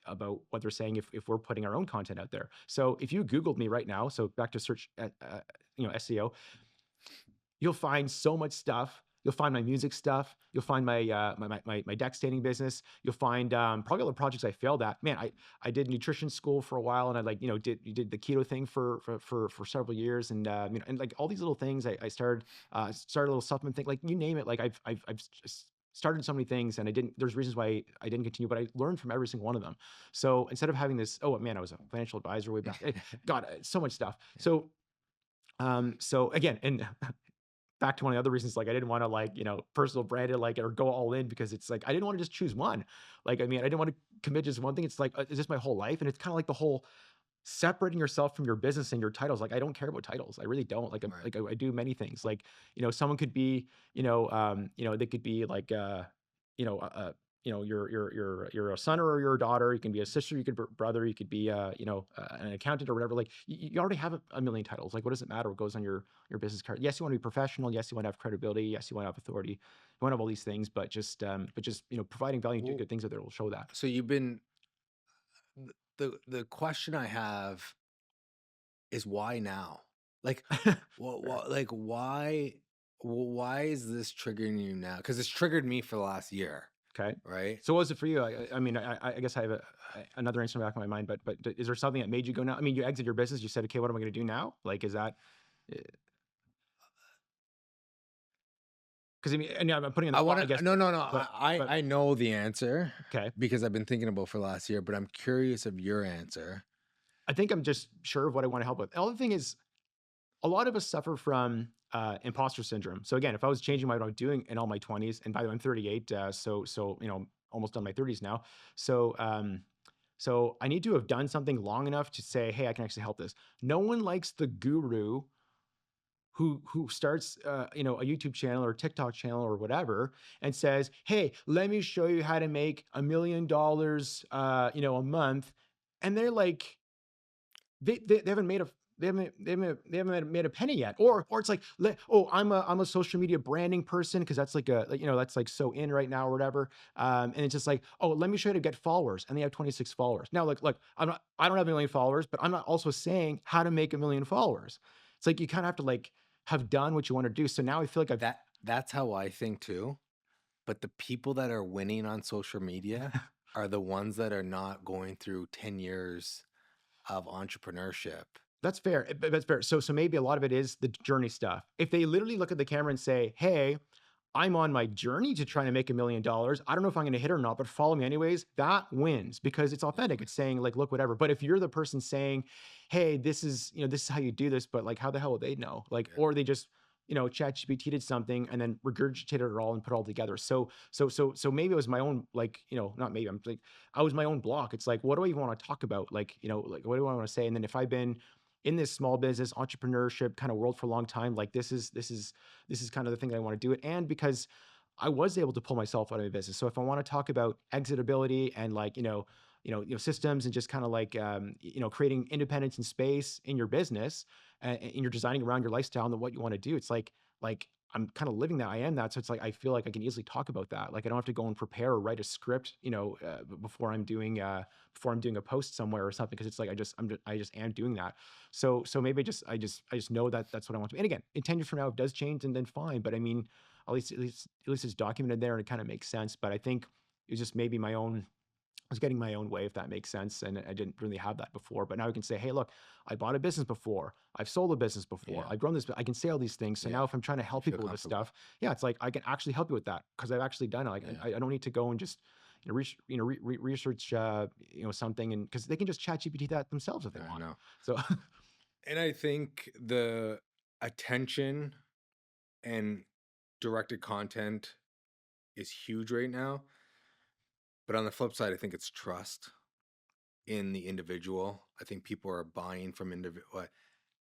about what they're saying if we're putting our own content out there. So if you Googled me right now, so back to search SEO, you'll find so much stuff. You'll find my music stuff. You'll find my my deck standing business. You'll find probably all the projects I failed at. Man, I did nutrition school for a while, and I like did the keto thing for several years, and and like all these little things. I started started a little supplement thing, like you name it. Like I've started so many things, and I didn't. There's reasons why I didn't continue, but I learned from every single one of them. So instead of having this, oh man, I was a financial advisor way back. God, so much stuff. So so again, and back to one of the other reasons, like I didn't want to like, personal brand it like or go all in because it's like I didn't want to just choose one. Like, I mean, I didn't want to commit just one thing. It's like, is this my whole life? And it's kind of like the whole separating yourself from your business and your titles. Like, I don't care about titles. I really don't. Like, Right. like I do many things. Like, someone could be, they could be like, you know, uh, you're a son or you're a daughter. You can be a sister. You could be a brother. You could be, an accountant or whatever. Like, you already have a million titles. Like, what does it matter what goes on your business card? Yes, you want to be professional. Yes, you want to have credibility. Yes, you want to have authority. You want to have all these things, but just, providing value and do Well, good things out there will show that. so you've been the question I have is why now? Like, like why is this triggering you now? Because it's triggered me for the last year, Okay. right? So what was it for you? I mean, I guess I have another answer in the back of my mind, but is there something that made you go now? I mean, you exit your business. You said, okay, what am I going to do now? Like, is that? Because I mean, and I'm putting you in the I spot, want I guess. to no. But I know the answer okay. because I've been thinking about it for the last year, but I'm curious of your answer. I think I'm just sure of what I want to help with. The other thing is, a lot of us suffer from imposter syndrome. So again, if I was changing what I'm doing in all my 20s, and by the way, I'm 38, so almost done my 30s now. So so I need to have done something long enough to say, hey, I can actually help this. No one likes the guru who starts a YouTube channel or TikTok channel or whatever and says, "Hey, let me show you how to make $1 million a month," and they're like, they haven't made a they haven't made a penny yet. Or it's like, oh, I'm a social media branding person because that's like that's like so in right now or whatever. And it's just like, oh, let me show you how to get followers, and they have 26 followers. Now, look, I don't have a million followers, but I'm not also saying how to make a million followers. It's like you kind of have to like have done what you want to do. So now I feel like That's how I think too. But the people that are winning on social media are the ones that are not going through 10 years of entrepreneurship. That's fair. That's fair. So maybe a lot of it is the journey stuff. If they literally look at the camera and say, "Hey, I'm on my journey to trying to make $1 million. I don't know if I'm going to hit it or not, but follow me anyways," that wins because it's authentic. It's saying like, look, whatever. But if you're the person saying, "Hey, this is how you do this," but like, how the hell will they know? Like, Yeah. or they just, ChatGPT did something and then regurgitated it all and put it all together. So maybe it was my own, like, not maybe, I'm like, I was my own block. It's like, what do I even want to talk about? Like, like, what do I want to say? And then if I've been in this small business entrepreneurship kind of world for a long time, like this is kind of the thing that I want to do it. And because I was able to pull myself out of my business. So if I want to talk about exitability and like, systems and just kind of like, creating independence and space in your business and you're designing around your lifestyle and what you want to do, it's like I'm kind of living that. I am that. So it's like, I feel like I can easily talk about that. Like I don't have to go and prepare or write a script, before I'm doing a post somewhere or something. Cause it's like, I just am doing that. So maybe I just know that that's what I want to be. And again, in 10 years from now, if it does change, and then fine. But I mean, at least it's documented there and it kind of makes sense. But I think it's just maybe I was getting my own way, if that makes sense. And I didn't really have that before. But now I can say, hey, look, I bought a business before. I've sold a business before. Yeah. I've grown this. I can say all these things. So Yeah. now if I'm trying to help feel people with this comfortable. stuff, yeah, it's like I can actually help you with that because I've actually done it. Like Yeah. I don't need to go and just research something, and because they can just chat GPT that themselves if they I want. know. So And I think the attention and directed content is huge right now. But on the flip side, I think it's trust in the individual. I think people are buying from individual.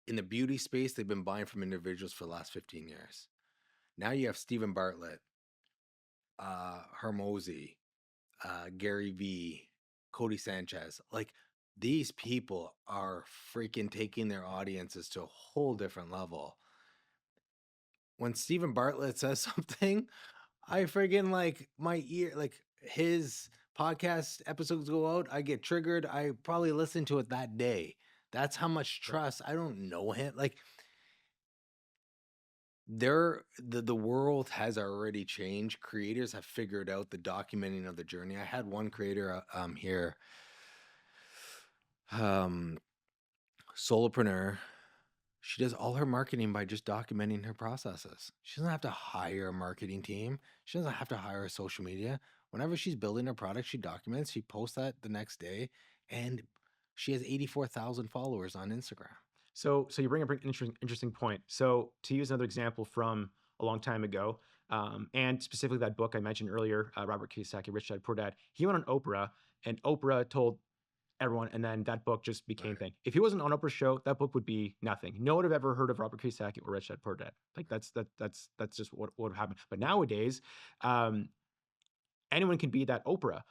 In the beauty space, they've been buying from individuals for the last 15 years. Now you have Stephen Bartlett, Hermosi, Gary V, Cody Sanchez. Like these people are freaking taking their audiences to a whole different level. When Stephen Bartlett says something, I friggin' like my ear, like his podcast episodes go out, I get triggered. I probably listen to it that day. That's how much trust. I don't know him. Like the world has already changed. Creators have figured out the documenting of the journey. I had one creator here, um, solopreneur. She does all her marketing by just documenting her processes. She doesn't have to hire a marketing team. She doesn't have to hire a social media. Whenever she's building a product, she documents, she posts that the next day, and she has 84,000 followers on Instagram. So you bring up an interesting point. So to use another example from a long time ago, and specifically that book I mentioned earlier, Robert Kiyosaki, Rich Dad Poor Dad, he went on Oprah, and Oprah told everyone, and then that book just became Right. thing. If he wasn't on Oprah's show, that book would be nothing. No one would have ever heard of Robert Kiyosaki or Rich Dad Poor Dad. Like that's just what would happen. But nowadays, um, anyone can be that Oprah.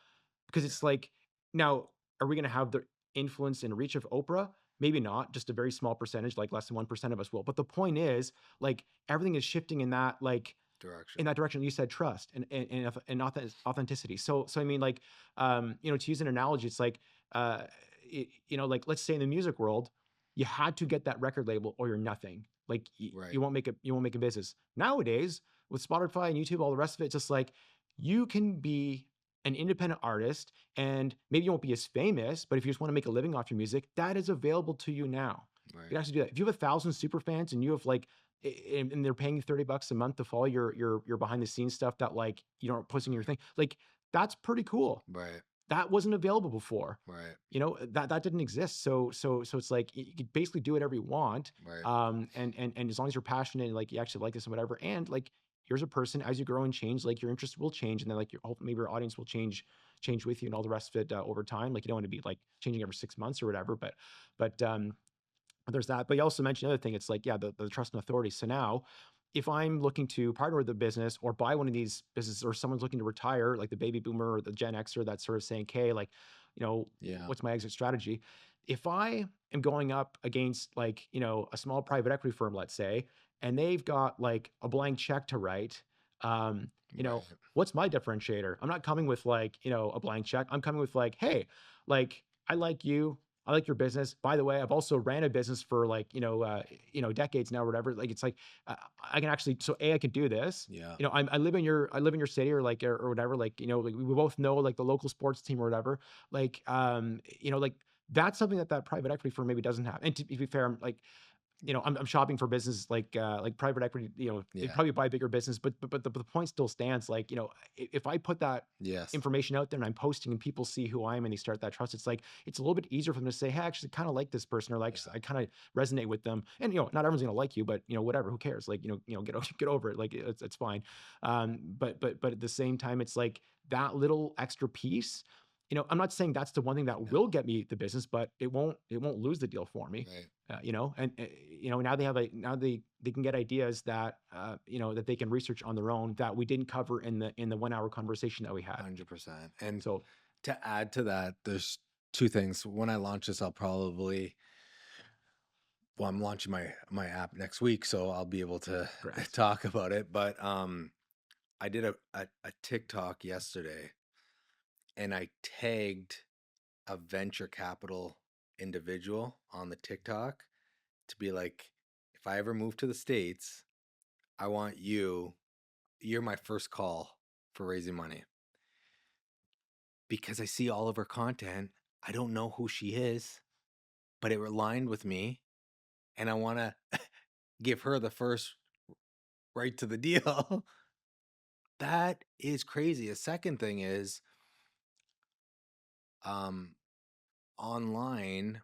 Because it's like, now, are we going to have the influence and reach of Oprah? Maybe not, just a very small percentage, like less than 1% of us will. But the point is, like, everything is shifting in that, like, Direction. in that direction. You said trust and authenticity. So I mean, like, to use an analogy, it's like, like, let's say in the music world, you had to get that record label or you're nothing. Like, Right. you won't make a business. Nowadays, with Spotify and YouTube, all the rest of it, it's just like, you can be an independent artist, and maybe you won't be as famous, but if you just want to make a living off your music, that is available to you now. You Right. can actually do that. If you have 1,000 super fans and you have like, and they're paying you $30 a month to follow your behind the scenes stuff that, like, you know, posting your thing, like, that's pretty cool. Right. That wasn't available before. Right. That didn't exist. So it's like, you can basically do whatever you want. Right. And as long as you're passionate and, like, you actually like this and whatever, and, like, here's a person, as you grow and change, like, your interest will change, and then, like, maybe your audience will change with you and all the rest of it, over time. Like, you don't want to be, like, changing every 6 months or whatever, but there's that. But you also mentioned another thing. It's like, yeah, the trust and authority. So now, if I'm looking to partner with a business or buy one of these businesses, or someone's looking to retire, like the baby boomer or the Gen Xer, that's sort of saying, okay, like, Yeah. what's my exit strategy? If I am going up against, like, a small private equity firm, let's say, and they've got, like, a blank check to write, Right. what's my differentiator? I'm not coming with, like, a blank check. I'm coming with, like, hey, like, I like you. I like your business. By the way, I've also ran a business for, like, decades now or whatever. Like, it's like, I can actually, so I could do this. Yeah. I live in your city, or like, or whatever. Like, like, we both know, like, the local sports team or whatever. Like, like, that's something that private equity firm maybe doesn't have. And to be fair, I'm like, I'm shopping for business, like private equity, they Yeah. probably buy bigger business, but the point still stands. Like, if I put that Yes. information out there and I'm posting and people see who I am and they start that trust, it's like, it's a little bit easier for them to say, hey, I actually kind of like this person, or, like, Yeah. I kind of resonate with them. And, not everyone's gonna like you, but, whatever, who cares? Like, get over it. Like, it's fine. But at the same time, it's like that little extra piece. I'm not saying that's the one thing that will get me the business, but it won't lose the deal for me. Right. And now they can get ideas that, that they can research on their own, that we didn't cover in the 1 hour conversation that we had. 100%. And So to add to that, there's two things. When I launch this, I'm launching my app next week, so I'll be able to correct. talk about it. But I did a TikTok yesterday, and I tagged a venture capital individual on the TikTok to be like, if I ever move to the States, I want you're my first call for raising money. Because I see all of her content. I don't know who she is, but it aligned with me, and I want to give her the first right to the deal. That is crazy. A second thing is, online,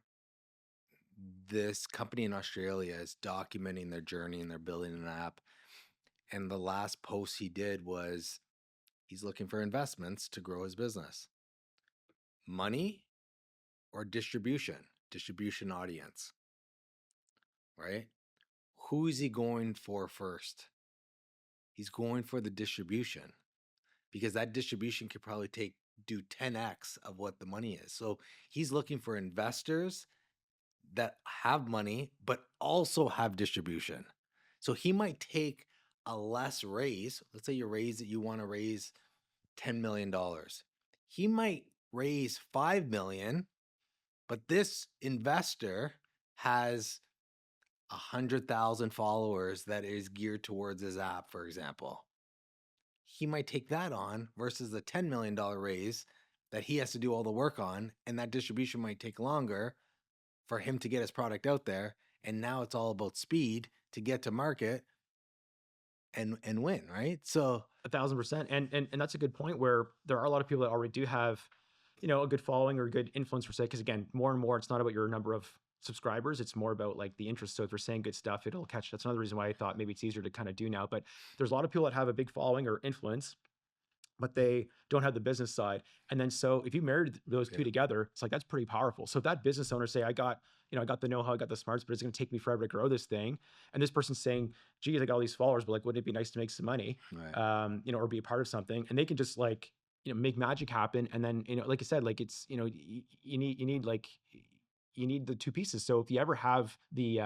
this company in Australia is documenting their journey, and they're building an app. And the last post he did was, he's looking for investments to grow his business. Money or distribution audience, right? Who is he going for first? He's going for the distribution, because that distribution could probably do 10x of what the money is. So he's looking for investors that have money but also have distribution. So he might take a less raise. Let's say you want to raise $10 million. He might raise 5 million, but this investor has 100,000 followers that is geared towards his app, for example. He might take that on versus the $10 million raise that he has to do all the work on, and that distribution might take longer for him to get his product out there. And now it's all about speed to get to market and win, right? So 1,000%. And that's a good point where there are a lot of people that already do have, a good following or a good influence per se. Because again, more and more, it's not about your number of subscribers. It's more about like the interest. So if they're saying good stuff, it'll catch. That's another reason why I thought maybe it's easier to kind of do now. But there's a lot of people that have a big following or influence, but they don't have the business side. And then so if you married those two together, it's like that's pretty powerful. So if that business owner say, I got the know-how, I got the smarts, but it's going to take me forever to grow this thing. And this person's saying, geez, I got all these followers, but like, wouldn't it be nice to make some money? right. Or be a part of something. And they can just like, make magic happen. And then, like I said, like it's, you need the two pieces. So if you ever have the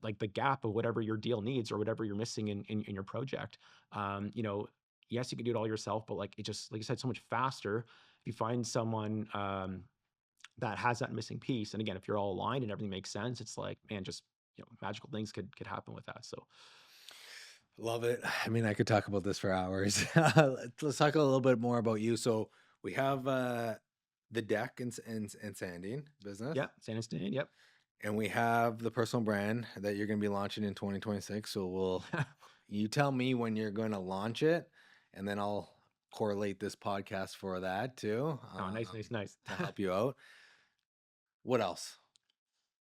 like the gap of whatever your deal needs or whatever you're missing in your project, yes, you can do it all yourself, but like it just, like I said, so much faster if you find someone that has that missing piece. And again, if you're all aligned and everything makes sense, it's like, man, just magical things could happen with that. So Love it. I mean, I could talk about this for hours. Let's talk a little bit more about you. So we have the deck and sanding business. yeah, San Esteban, yep. And we have the personal brand that you're going to be launching in 2026. So you tell me when you're going to launch it, and then I'll correlate this podcast for that too. Oh, nice. To help you out. What else?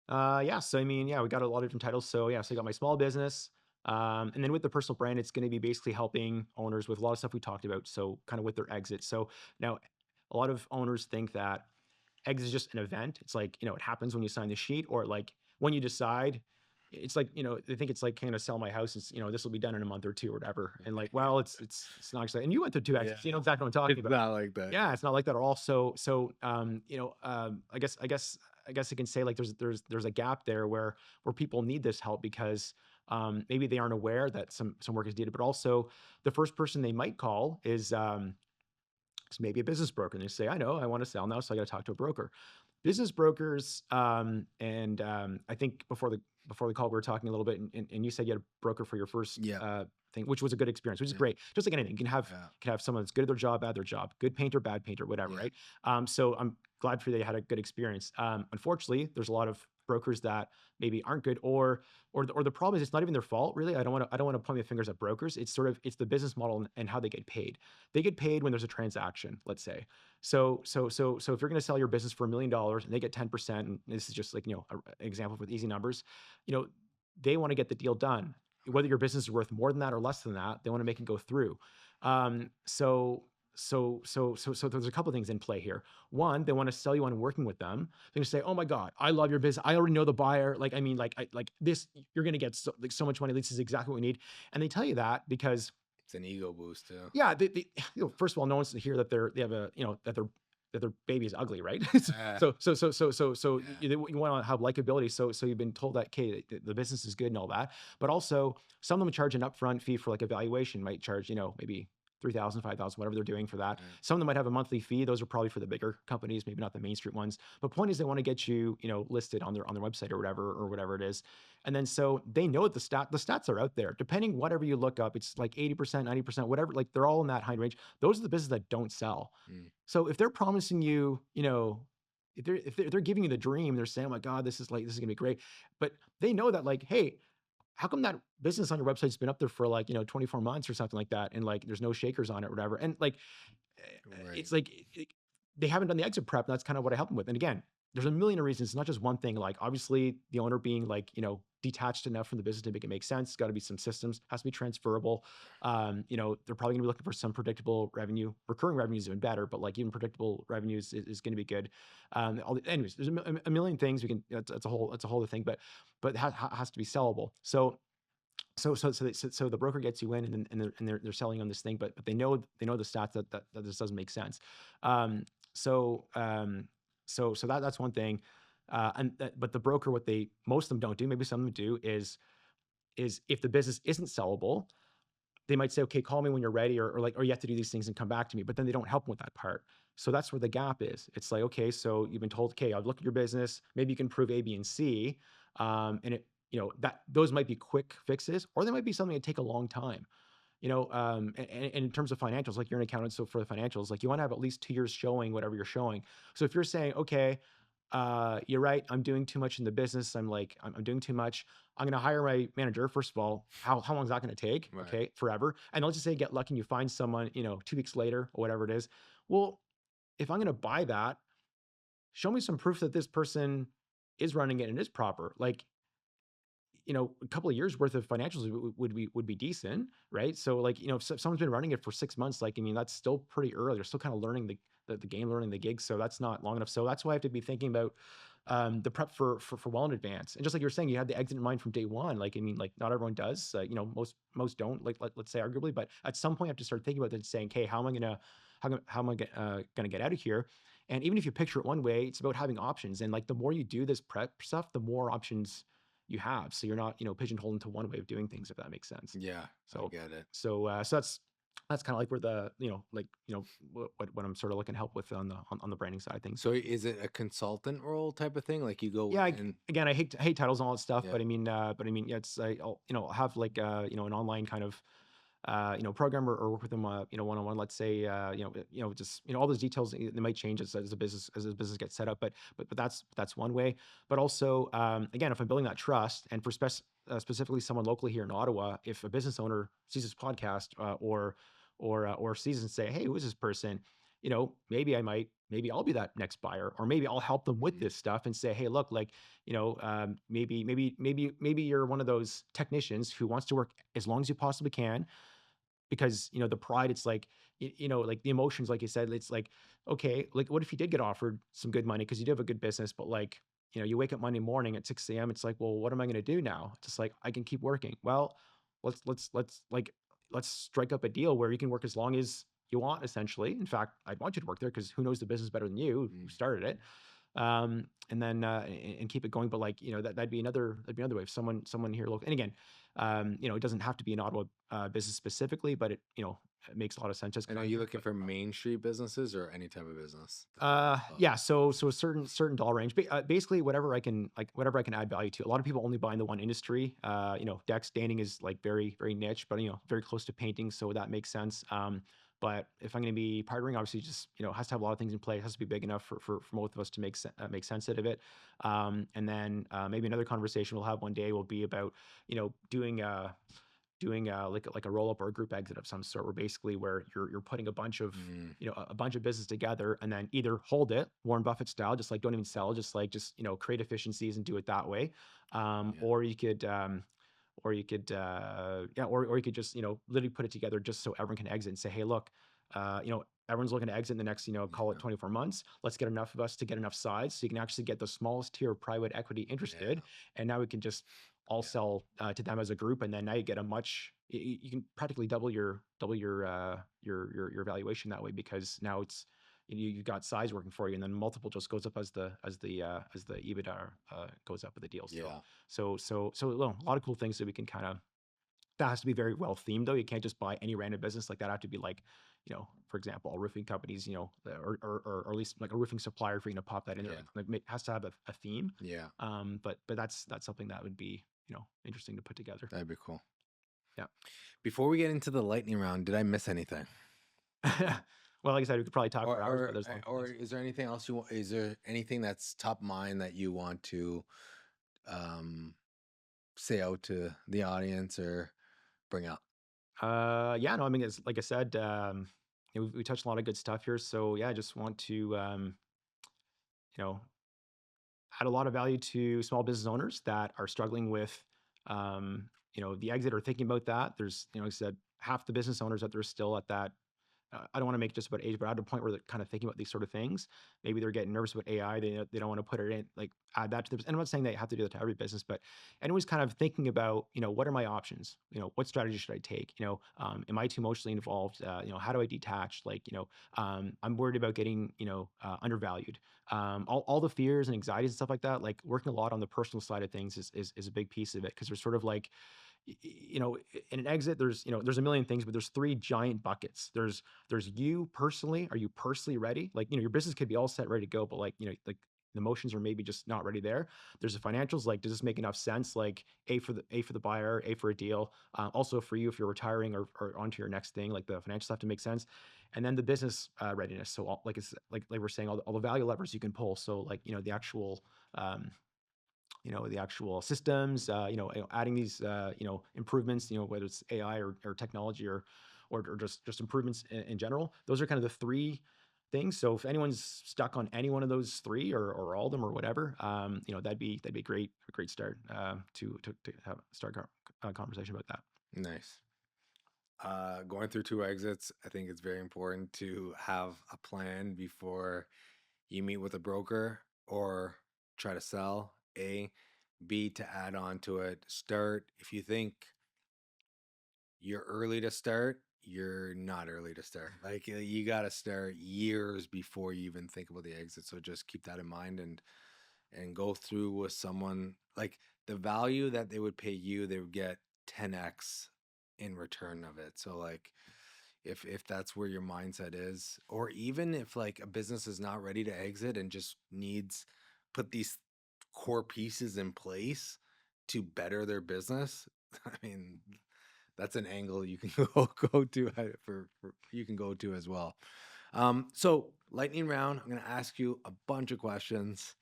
Yeah. So I mean, yeah, we got a lot of different titles. So yeah, so I got my small business. And then with the personal brand, it's going to be basically helping owners with a lot of stuff we talked about. So kind of with their exit. So now a lot of owners think that exit is just an event. It's like, it happens when you sign the sheet, or like when you decide. It's like, they think it's like kind of sell my house. It's, this will be done in a month or two or whatever. And like, well, it's not actually, and you went through two exits, you know exactly what I'm talking It's about. not like that. Yeah, it's not like that at all. So I guess I can say like there's a gap there where people need this help because maybe they aren't aware that some work is needed, but also the first person they might call is maybe a business broker. And they say, I know, I want to sell now, so I got to talk to a broker. Business brokers, and I think before the call we were talking a little bit, and you said you had a broker for your first thing, which was a good experience, which is great. Just like anything, you can have someone that's good at their job, bad at their job, good painter, bad painter, whatever, right? So I'm glad for you that you had a good experience. Unfortunately, there's a lot of brokers that maybe aren't good, or the problem is it's not even their fault, really. I don't want to point my fingers at brokers. It's the business model and how they get paid. They get paid when there's a transaction, let's say. So if you're going to sell your business for $1 million and they get 10%, and this is just like, an example with easy numbers, they want to get the deal done. Whether your business is worth more than that or less than that, they want to make it go through. So there's a couple of things in play here. One, they want to sell you on working with them. They're going to say, "Oh my God, I love your business. I already know the buyer. Like, I mean, like this, you're going to get so much money. This is exactly what we need." And they tell you that because it's an ego boost too. Yeah, first of all, no one's to hear that they have a that their baby is ugly, right? So you want to have likability. So you've been told that, okay, the business is good and all that, but also some of them charge an upfront fee for like evaluation, might charge, maybe 3,000, 5,000, whatever they're doing for that. Some of them might have a monthly fee. Those are probably for the bigger companies, maybe not the Main Street ones. But point is, they want to get you, listed on their website or whatever it is. And then so they know the stats are out there. Depending whatever you look up, it's like 80%, 90%, whatever. Like they're all in that high range. Those are the businesses that don't sell. So if they're promising you, if they're giving you the dream, they're saying, "Oh my God, this is gonna be great," but they know that like, hey, how come that business on your website's been up there for like, 24 months or something like that, and like there's no shakers on it or whatever, and like it's like they haven't done the exit prep. And that's kind of what I help them with. And again, there's a million of reasons. It's not just one thing. Like obviously the owner being like, detached enough from the business to make it make sense. It's got to be some systems, has to be transferable. They're probably gonna be looking for some predictable revenue. Recurring revenue is even better, but like even predictable revenues is going to be good. Anyways, there's a million things we can. That's a whole other thing, but it has to be sellable. So the broker gets you in, and they're selling on this thing, but they know the stats that this doesn't make sense. So that's one thing. But the broker, what most of them don't do, maybe some of them do, is if the business isn't sellable, they might say, "Okay, call me when you're ready," or you have to do these things and come back to me. But then they don't help them with that part. So that's where the gap is. It's like, okay, so you've been told, "Okay, I'll look at your business. Maybe you can prove A, B, and C," and that those might be quick fixes, or they might be something that take a long time. And in terms of financials, like you're an accountant, so for the financials, like you want to have at least 2 years showing whatever you're showing. So if you're saying, okay, you're right, I'm doing too much in the business, I'm doing too much, I'm going to hire my manager. First of all, how long is that going to take? Right. Okay, forever. And let's just say you get lucky and you find someone, 2 weeks later or whatever it is. Well, if I'm going to buy that, show me some proof that this person is running it and is proper. Like, a couple of years worth of financials would be decent, right? So like, if someone's been running it for 6 months, like, I mean, that's still pretty early. They're still kind of learning the game, learning the gig. So that's not long enough. So that's why I have to be thinking about the prep for well in advance. And just like you're saying, you had the exit in mind from day one. Like, I mean, like not everyone does, most don't, like, let's say arguably, but at some point I have to start thinking about that, saying, okay, how am I gonna get out of here? And even if you picture it one way, it's about having options. And like, the more you do this prep stuff, the more options you have. So you're not, pigeonholed into one way of doing things, if that makes sense. Yeah, I So, get it. so that's kind of like where the, what I'm sort of looking to help with on the branding side of things. So is it a consultant role type of thing? Like you go Yeah, and again, I hate titles and all that stuff, yeah, but I mean, yeah, I'll have like, an online kind of, program, or work with them, one-on-one, let's say, just, all those details, they might change as the business gets set up, but that's one way. But also, again, if I'm building that trust, and for specifically someone locally here in Ottawa, if a business owner sees this podcast, or sees and say, hey, who is this person? Maybe I'll be that next buyer, or maybe I'll help them with mhm, this stuff and say, hey, look, like, maybe you're one of those technicians who wants to work as long as you possibly can, because the pride, it's like, like the emotions, like you said, it's like, okay, like, what if you did get offered some good money because you do have a good business, but like, you wake up Monday morning at 6 a.m., it's like, well, what am I going to do now? It's just like, I can keep working. Well, let's strike up a deal where you can work as long as you want, essentially. In fact, I'd want you to work there, because who knows the business better than you, who mm. started it. And then, and keep it going. But like, that'd be another way. If someone here local, and again, it doesn't have to be an Ottawa, business specifically, but it makes a lot of sense, just And are kind you of. looking for Main Street businesses or any type of business? Oh, Yeah, so a certain dollar range, basically whatever I can add value to. A lot of people only buy in the one industry. Deck standing is like very very niche, but very close to painting, so that makes sense. But if I'm going to be partnering, obviously, just has to have a lot of things in play. It has to be big enough for both of us to make sense out of it. And then, maybe another conversation we'll have one day will be about, doing like a roll up or a group exit of some sort, where basically where you're putting a bunch of, mm, a bunch of business together, and then either hold it Warren Buffett style, just like don't even sell, just create efficiencies and do it that way. yeah, Or you could just, literally put it together just so everyone can exit and say, hey, look, everyone's looking to exit in the next, call it yeah, 24 months. Let's get enough of us to get enough size so you can actually get the smallest tier of private equity yeah, interested. And now we can just all yeah, sell, to them as a group. And then now you get you can practically double your valuation that way, because now you've got size working for you, and then multiple just goes up as the EBITDA, goes up with the deal. So yeah. well, a lot of cool things that we can kind of. That has to be very well themed, though. You can't just buy any random business like that. Have to be like, for example, a roofing companies, or at least like a roofing supplier, for you to pop that in there. Yeah. Like, has to have a theme. Yeah. But that's something that would be, interesting to put together. That'd be cool. Yeah. Before we get into the lightning round, did I miss anything? Well, like I said, we could probably talk Or for hours, but there's a lot of or things. is there anything else you want? Is there anything that's top mind that you want to um say out to the audience or bring up? Yeah, no, I mean, it's like I said, we touched a lot of good stuff here. So yeah, I just want to, you know, add a lot of value to small business owners that are struggling with, the exit, or thinking about that. There's, like I said, half the business owners that they're still at that. I don't want to make just about age, but at a point where they're kind of thinking about these sort of things. Maybe they're getting nervous about AI. They don't want to put it in, like, add that to the. And I'm not saying they have to do that to every business, but anyone's kind of thinking about, what are my options? What strategy should I take? Am I too emotionally involved? How do I detach? Like, I'm worried about getting, undervalued. All the fears and anxieties and stuff like that. Like, working a lot on the personal side of things is a big piece of it, because there's sort of like, in an exit, there's a million things, but there's three giant buckets. There's you personally. Are you personally ready? Like, your business could be all set, ready to go, but like, like the emotions are maybe just not ready there. There's the financials, like, does this make enough sense? Like A for the buyer, A for a deal. Also for you, if you're retiring or onto your next thing, like the financials have to make sense. And then the business readiness. So like it's like we're saying, all the value levers you can pull. So like, the actual, the actual systems, adding these, improvements, whether it's AI or technology or just improvements in general. Those are kind of the three things. So if anyone's stuck on any one of those three or all of them or whatever, that'd be a great start to have start a conversation about that. Nice. Going through two exits, I think it's very important to have a plan before you meet with a broker or try to sell. A, B, to add on to it. Start, if you think you're early to start, you're not early to start. Like you got to start years before you even think about the exit. So just keep that in mind and go through with someone like the value that they would pay you, they would get 10x in return of it. So like if that's where your mindset is, or even if like a business is not ready to exit and just needs put these core pieces in place to better their business, I mean, that's an angle you can go to for you can go to as well. So lightning round, I'm going to ask you a bunch of questions.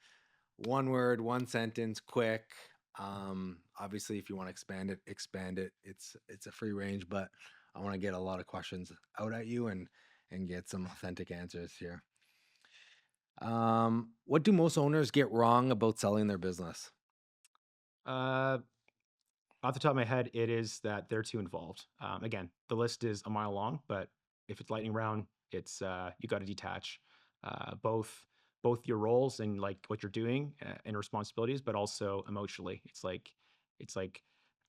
One word, one sentence, quick. Obviously, if you want to expand it, expand it. It's a free range, but I want to get a lot of questions out at you and get some authentic answers here. What do most owners get wrong about selling their business? Uh, Off the top of my head, it is that they're too involved. Again, the list is a mile long, but if it's lightning round, it's you got to detach both your roles and like what you're doing and responsibilities, but also emotionally. It's like,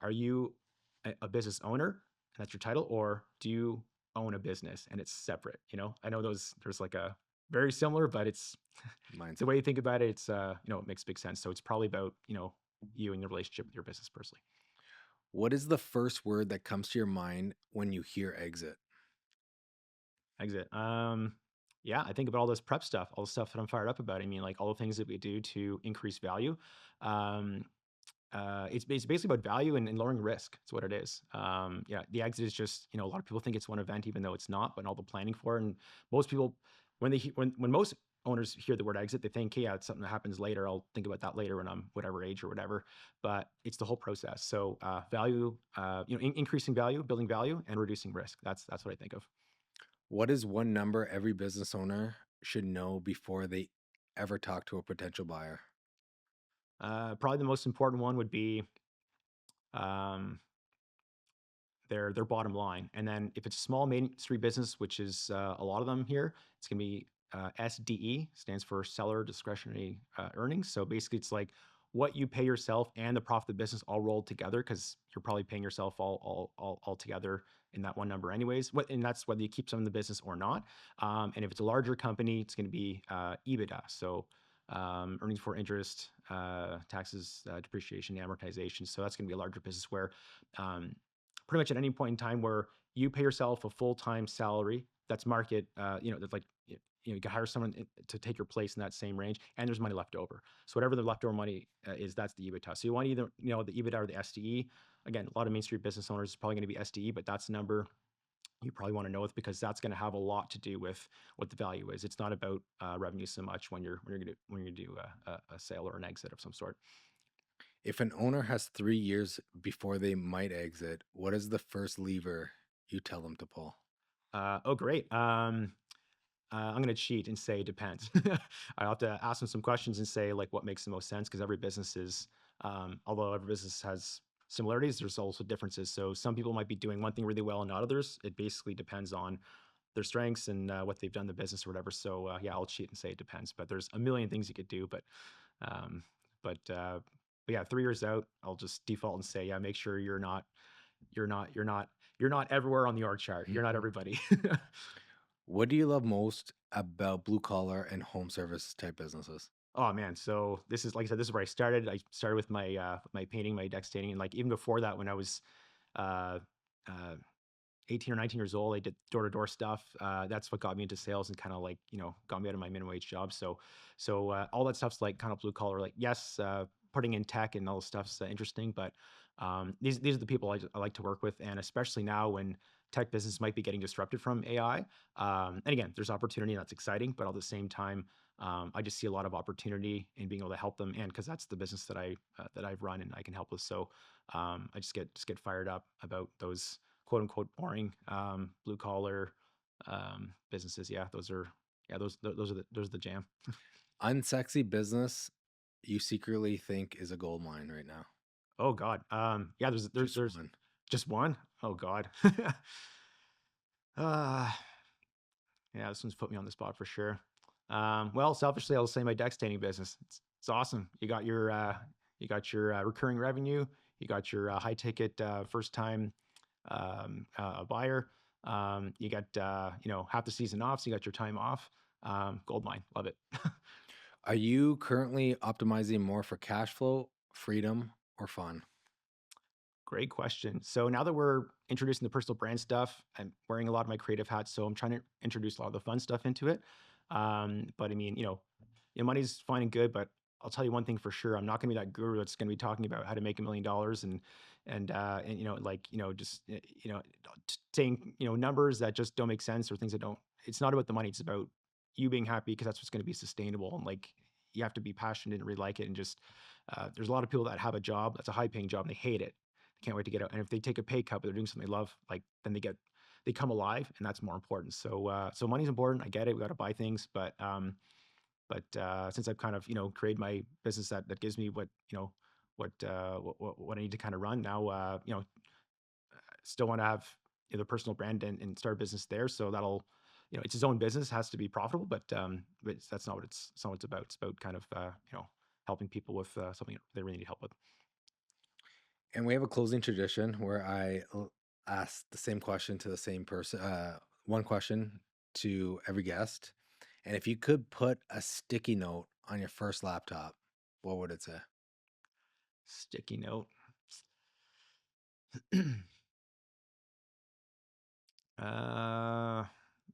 are you a business owner and that's your title, or do you own a business and it's separate? I know there's like a very similar, but it's the Mindset. way you think about it. It's it makes big sense. So it's probably about you and your relationship with your business personally. What is the first word that comes to your mind when you hear exit? Exit. Yeah, I think about all this prep stuff, all the stuff that I'm fired up about. I mean, like all the things that we do to increase value. Um, it's basically about value and lowering risk. It's what it is. Yeah, the exit is just, a lot of people think it's one event, even though it's not, but all the planning for it. And most people, when most owners hear the word exit, they think, hey, yeah, it's something that happens later. I'll think about that later when I'm whatever age or whatever. But it's the whole process. So value, increasing value, building value, and reducing risk. That's what I think of. What is one number every business owner should know before they ever talk to a potential buyer? Probably the most important one would be um, their bottom line. And then if it's a small Main Street business, which is a lot of them here, it's going to be SDE, stands for seller discretionary earnings. So basically, it's like what you pay yourself and the profit of the business all rolled together, because you're probably paying yourself all together in that one number anyways. And that's whether you keep some of the business or not. And if it's a larger company, it's going to be EBITDA. So earnings before interest, taxes, depreciation, amortization. So that's going to be a larger business where pretty much at any point in time where you pay yourself a full-time salary that's market, that's like, you can hire someone to take your place in that same range, and there's money left over. So whatever the leftover money is, that's the EBITDA. So you want either, the EBITDA or the SDE. Again, a lot of Main Street business owners is probably going to be SDE, but that's the number you probably want to know it, because that's going to have a lot to do with what the value is. It's not about revenue so much when you're going to do a sale or an exit of some sort. If an owner has 3 years before they might exit, what is the first lever you tell them to pull? Oh, great. I'm going to cheat and say it depends. I have to ask them some questions and say like what makes the most sense, because every business is, although every business has similarities, there's also differences. So some people might be doing one thing really well and not others. It basically depends on their strengths and what they've done in the business or whatever. So yeah, I'll cheat and say it depends. But there's a million things you could do. Um, but uh, but yeah, 3 years out, I'll just default and say, yeah, make sure you're not you're not you're not everywhere on the org chart. You're not everybody. What do you love most about blue collar and home service type businesses? Oh man, so this is, like I said, this is where I started. I started with my painting, my deck staining, and like even before that, when I was uh, uh, 18 or 19 years old. I did door-to-door stuff. That's what got me into sales and kind of like, got me out of my minimum wage job. So all that stuff's like kind of blue collar. Like, yes, putting in tech and all this stuff's interesting, but these are the people I like to work with, and especially now when tech business might be getting disrupted from AI. And again, there's opportunity and that's exciting, but at the same time, I just see a lot of opportunity in being able to help them, and because that's the business that I've run and I can help with. So I just get fired up about those quote unquote boring blue collar businesses. Yeah, those are the jam. Unsexy business you secretly think is a gold mine right now? Oh God. Yeah, Just there's one. just one. Oh God. uh yeah, this one's put me on the spot for sure. Well, selfishly, I'll say my deck staining business. It's awesome. You got your recurring revenue. You got your high ticket first time buyer. You got half the season off, so you got your time off. Gold mine, love it. Are you currently optimizing more for cash flow, freedom, or fun? Great question. So now that we're introducing the personal brand stuff, I'm wearing a lot of my creative hats, so I'm trying to introduce a lot of the fun stuff into it. But I mean, money's fine and good, but I'll tell you one thing for sure: I'm not going to be that guru that's going to be talking about how to make $1 million and just saying numbers that just don't make sense or things that don't. It's not about the money; it's about you being happy because that's what's going to be sustainable. And like you have to be passionate and really like it. And just there's a lot of people that have a job that's a high paying job and they hate it. Can't wait to get out. And if they take a pay cut, but they're doing something they love, like then they come alive, and that's more important. So money's important. I get it. We got to buy things, but since I've kind of created my business that gives me what I need to kind of run now, still want to have the personal brand and start a business there. So that'll it's his own business, has to be profitable, but that's not what it's about. It's about kind of helping people with something they really need help with. And we have a closing tradition where ask the same question to the same person, one question to every guest. And if you could put a sticky note on your first laptop, what would it say? Sticky note. uh,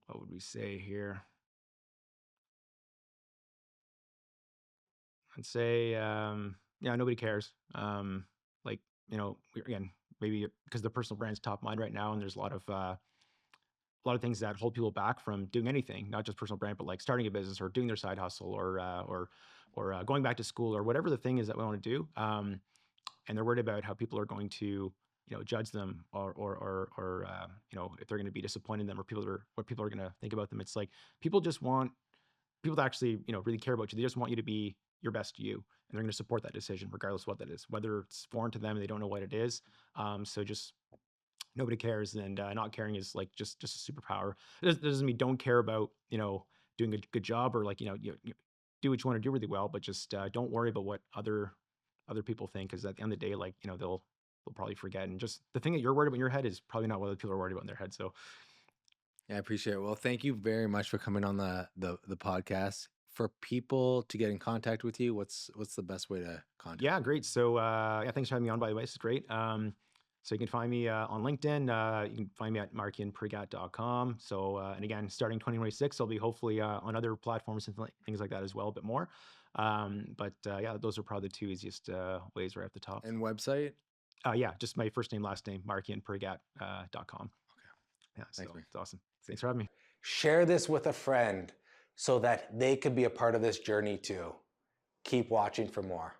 what would we say here? I'd say, yeah, nobody cares. Like, again, maybe because the personal brand's top mind right now, and there's a lot of things that hold people back from doing anything, not just personal brand, but like starting a business or doing their side hustle or going back to school or whatever the thing is that we want to do. And they're worried about how people are going to, judge them or if they're going to be disappointed in them or what people are going to think about them. It's like people just want people that actually, really care about you. They just want you to be your best you, and they're going to support that decision, regardless of what that is, whether it's foreign to them and they don't know what it is. So just nobody cares, and not caring is like just a superpower. It doesn't mean don't care about doing a good job or like you do what you want to do really well, but just don't worry about what other people think, because at the end of the day, like they'll probably forget, and just the thing that you're worried about in your head is probably not what other people are worried about in their head. So Yeah, I appreciate it. Well, thank you very much for coming on the podcast. For people to get in contact with you, what's the best way to contact yeah, you? great. So yeah, thanks for having me on. By the way, this is great. So you can find me on LinkedIn. You can find me at markianpergat.com. So and again, starting 2026, I'll be hopefully on other platforms and things like that as well, a bit more. But yeah, those are probably the two easiest ways right at the top. And website? Yeah, just my first name, last name, markianpergat.com. Okay. Yeah, Thanks, so man. it's awesome. Thanks for having me. Share this with a friend so that they could be a part of this journey too. Keep watching for more.